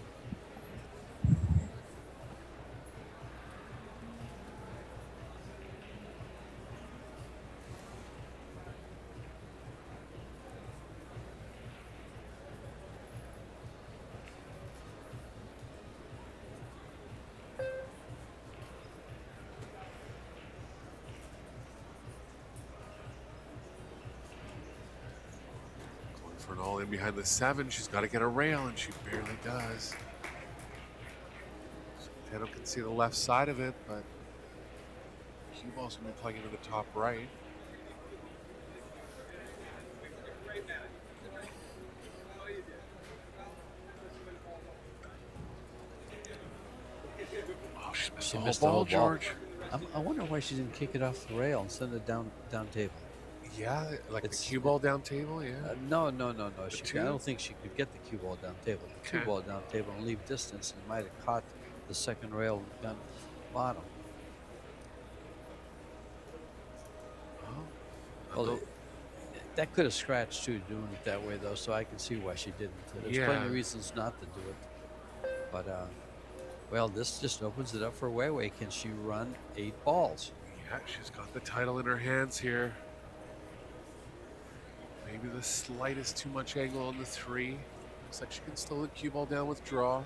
For an all in behind the 7, she's got to get a rail, and she barely does. Centeno can see the left side of it, but cue ball's going to be plugging to the top right. Oh, she missed the whole
missed the
ball,
whole ball.
George.
I wonder why she didn't kick it off the rail and send it down table.
Yeah, like
It's-
the cue ball down table, yeah.
No. I
two?
don't think she could get the cue ball down table. The cue
Okay.
ball down table and leave distance, and might have caught the second rail down bottom. Well, that could have scratched too, doing it that way though. So I can see why she didn't. There's plenty
Yeah.
of reasons not to do it. But well, this just opens it up for Weiwei. Can she run 8 balls?
Yeah, she's got the title in her hands here. Maybe the slightest too much angle on the 3. Looks like she can still hit cue ball down with draw.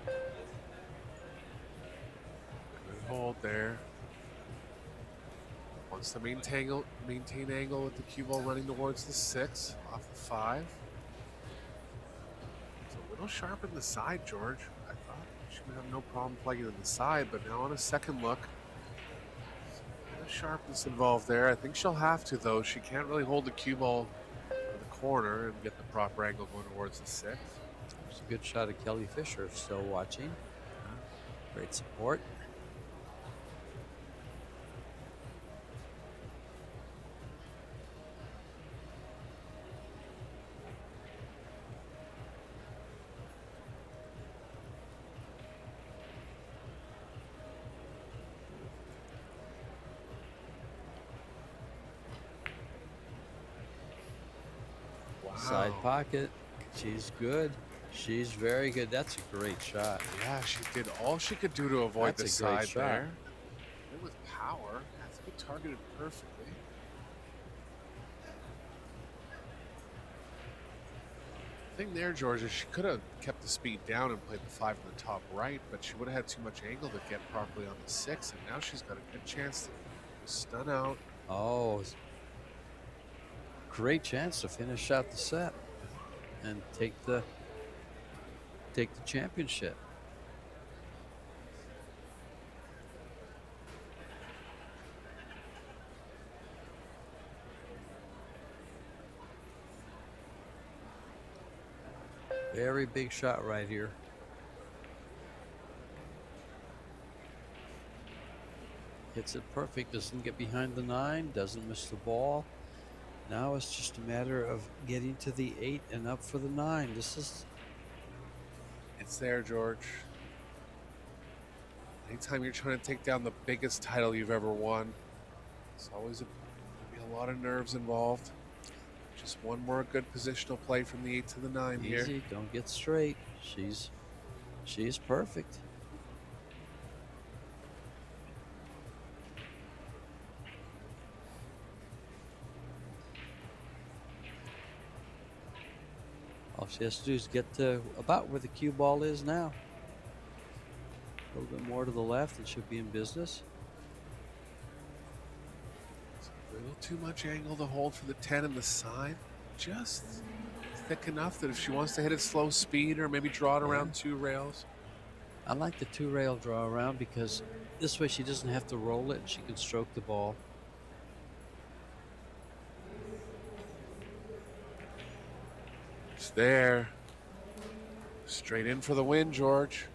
Good hold there. Wants to maintain angle with the cue ball running towards the 6 off the 5. It's a little sharp in the side, George. I thought she would have no problem plugging in the side, but now on a second look, a bit of sharpness involved there. I think she'll have to, though. She can't really hold the cue ball in the corner and get the proper angle going towards the 6.
It's a good shot of Kelly Fisher still watching. Great support. Side pocket. She's good. She's very good. That's a great shot.
Yeah, she did all she could do to avoid
That's
the
a great
side
shot.
there. And with power, that's good, targeted perfectly. The thing there, George, is she could have kept the speed down and played the 5 in the top right, but she would have had too much angle to get properly on the 6, and now she's got a good chance to stun out.
Oh, great chance to finish out the set and take the championship. Very big shot right here. Hits it perfect, doesn't get behind the 9, doesn't miss the ball. Now it's just a matter of getting to the 8 and up for the 9.
It's there, George. Anytime you're trying to take down the biggest title you've ever won, it's always gonna be a lot of nerves involved. Just one more good positional play from the 8 to the 9 here.
Easy, don't get straight. She's perfect. All she has to do is get to about where the cue ball is now. A little bit more to the left and she'll be in business.
A little too much angle to hold for the 10 in the side. Just thick enough that if she wants to hit it slow speed or maybe draw it around 2 rails?
I like the 2-rail draw around because this way she doesn't have to roll it and she can stroke the ball.
It's there. Straight in for the win, George.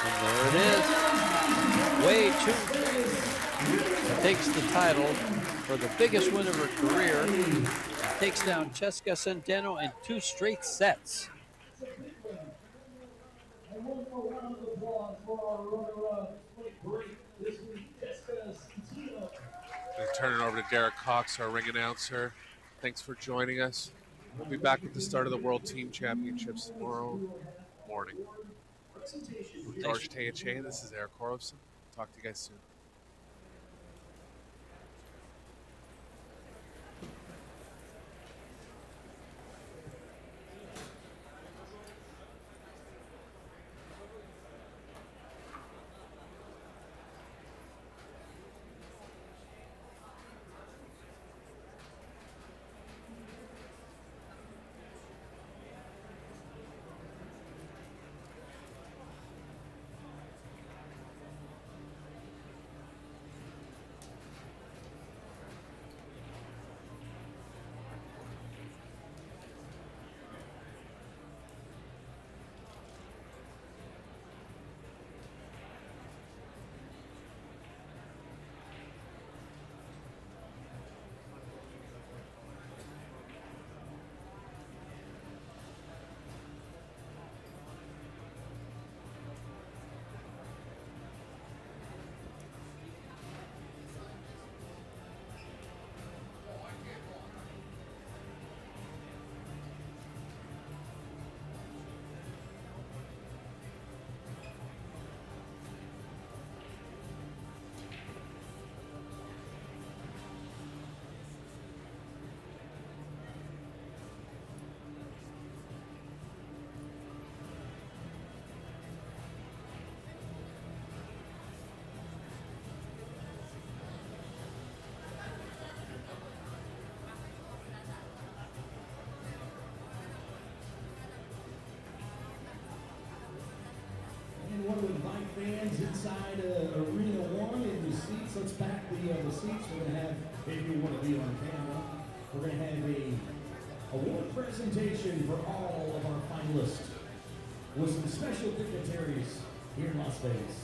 And there it is. Way too. Takes the title for the biggest win of her career. And takes down Cheska Centeno in 2 straight sets.
One more round of applause for our runner-up. What a great this week, Cheska Centeno.
Gonna turn it over to Derek Cox, our ring announcer. Thanks for joining us. We'll be back with the start of the World Team Championships tomorrow morning. With George Teache, this is Eric Horowson. Talk to you guys soon.
And want to invite fans inside Arena 1 in the seats. Let's pack the seats. We're going to have, if you want to be on camera, we're going to have a award presentation for all of our finalists with some special dignitaries here in Las Vegas.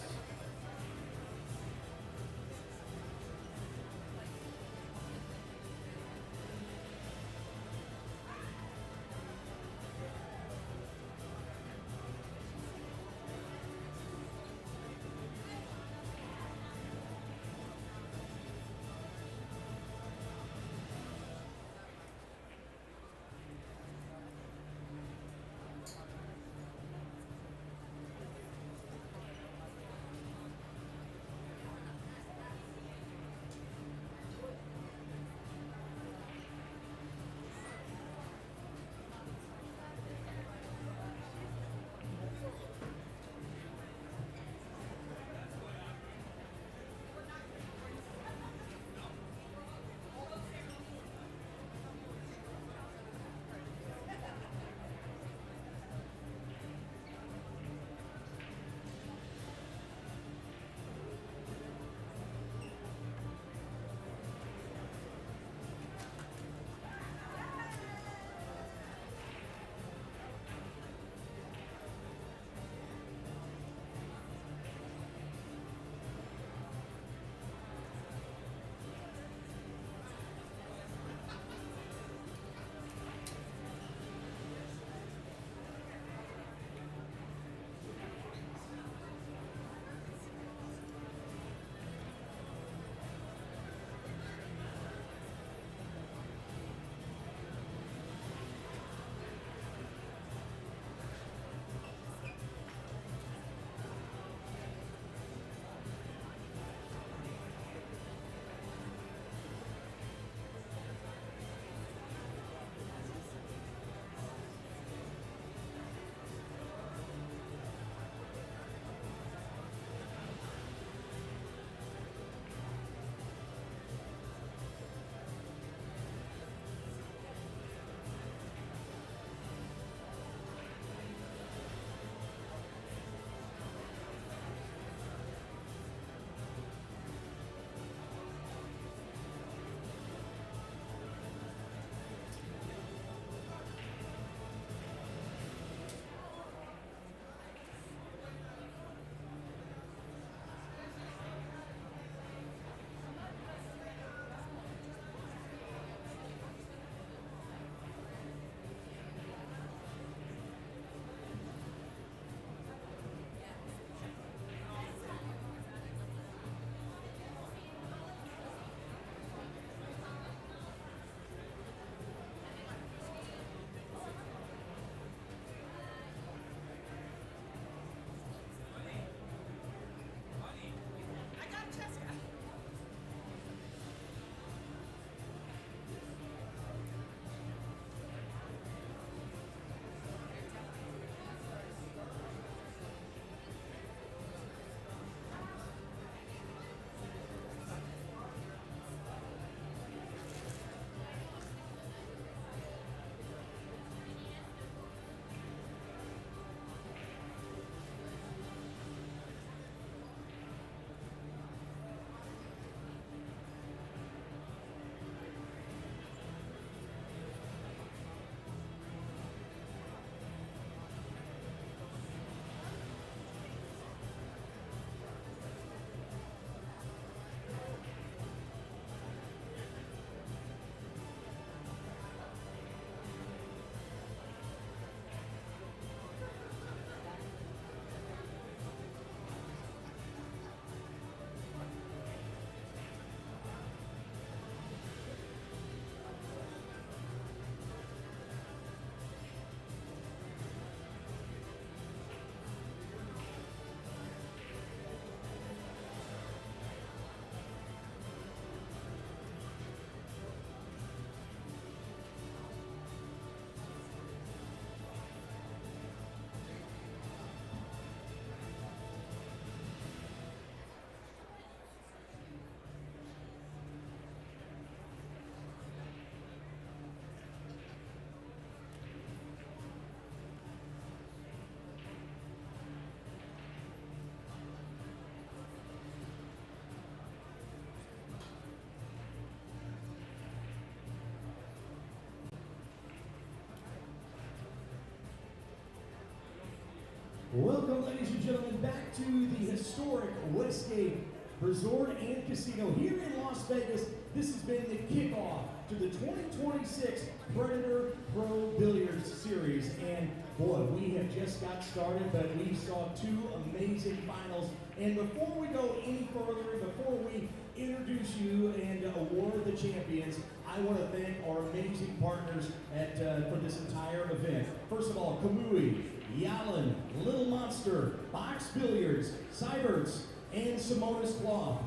Welcome, ladies and gentlemen, back to the historic Westgate Resort and Casino here in Las Vegas. This has been the kickoff to the 2026 Predator Pro Billiards Series. And boy, we have just got started, but we saw two amazing finals. And before we go any further, before we introduce you and award the champions, I want to thank our amazing partners for this entire event. First of all, Kamui, Yalin, Little Monster, Box Billiards, Seyberts, and Simonis Cloth.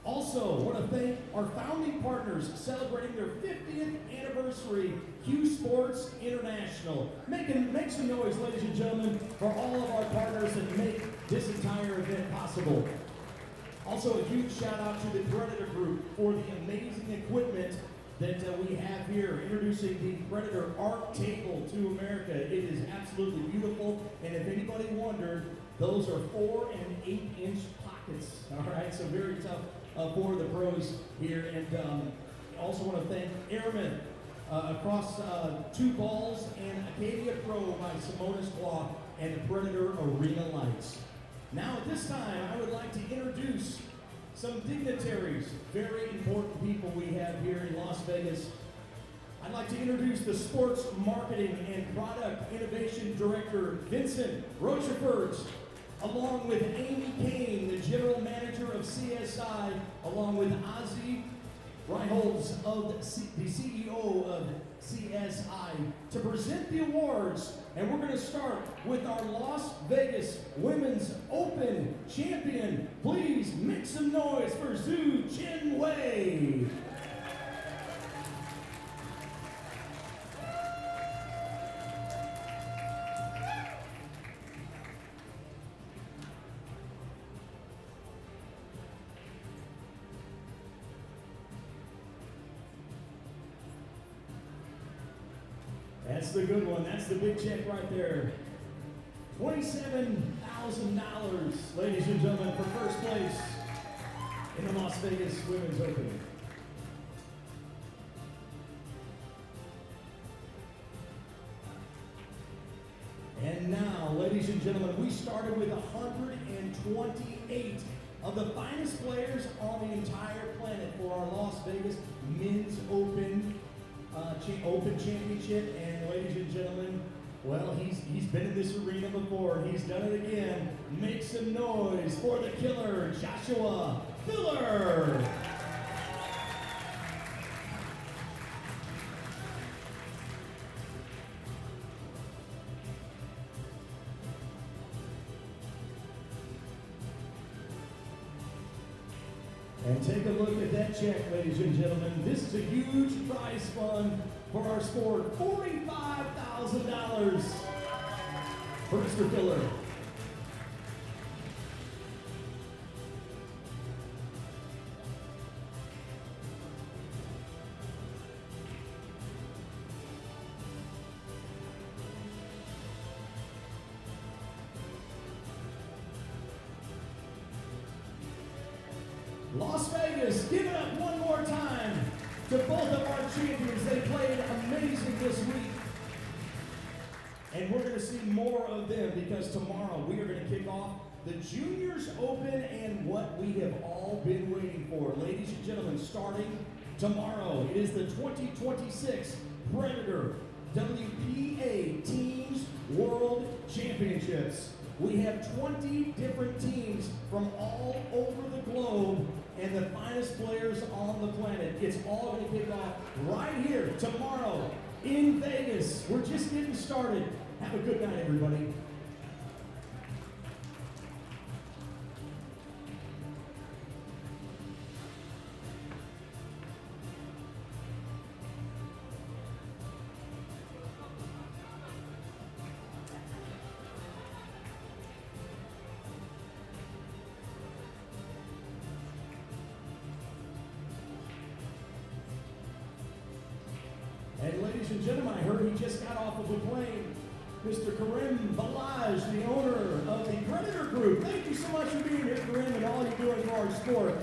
Also, want to thank our founding partners celebrating their 50th anniversary, Q Sports International. Make some noise, ladies and gentlemen, for all of our partners that make this entire event possible. Also, a huge shout out to the Predator Group for the amazing equipment that we have here, introducing the Predator Arc Table to America. It is absolutely beautiful, and if anybody wondered, those are 4 and 8 inch pockets. All right, so very tough for the pros here. And also want to thank Aramith across 2 balls and Acadia Pro by Simonis Cloth and the Predator Arena Lights. Now at this time, I would like to introduce some dignitaries, very important people we have here in Las Vegas. I'd like to introduce the Sports Marketing and Product Innovation Director, Vincent Rochefort, along with Amy Kane, the General Manager of CSI, along with Ozzy Reiholds, the CEO of CSI, to present the awards. And we're going to start with our Las Vegas Women's Open champion. Please make some noise for Zhu Chenwei. That's the good one. That's the big check right there. $27,000, ladies and gentlemen, for first place in the Las Vegas Women's Open. And now, ladies and gentlemen, we started with 128 of the finest players on the entire planet for our Las Vegas Men's Open Championship. And ladies and gentlemen, well, he's been in this arena before. He's done it again. Make some noise for the killer, Joshua Filler. And take a look at that check, ladies and gentlemen. This is a huge prize fund for our sport. $45,000 for Mr. Filler. Las Vegas, give it up one more time to both of our champions. They played amazing this week. And we're going to see more of them because tomorrow we are going to kick off the Juniors Open and what we have all been waiting for. Ladies and gentlemen, starting tomorrow, it is the 2026 Predator WPA Teams World Championships. We have 20 different teams from all over the globe and the finest players on the planet. It's all going to kick off right here tomorrow in Vegas. We're just getting started. Have a good night, everybody. And ladies and gentlemen, I heard he just got off of a plane. Mr. Karim Balaj, the owner of the Predator Group. Thank you so much for being here, Karim, and all you're doing for our sport.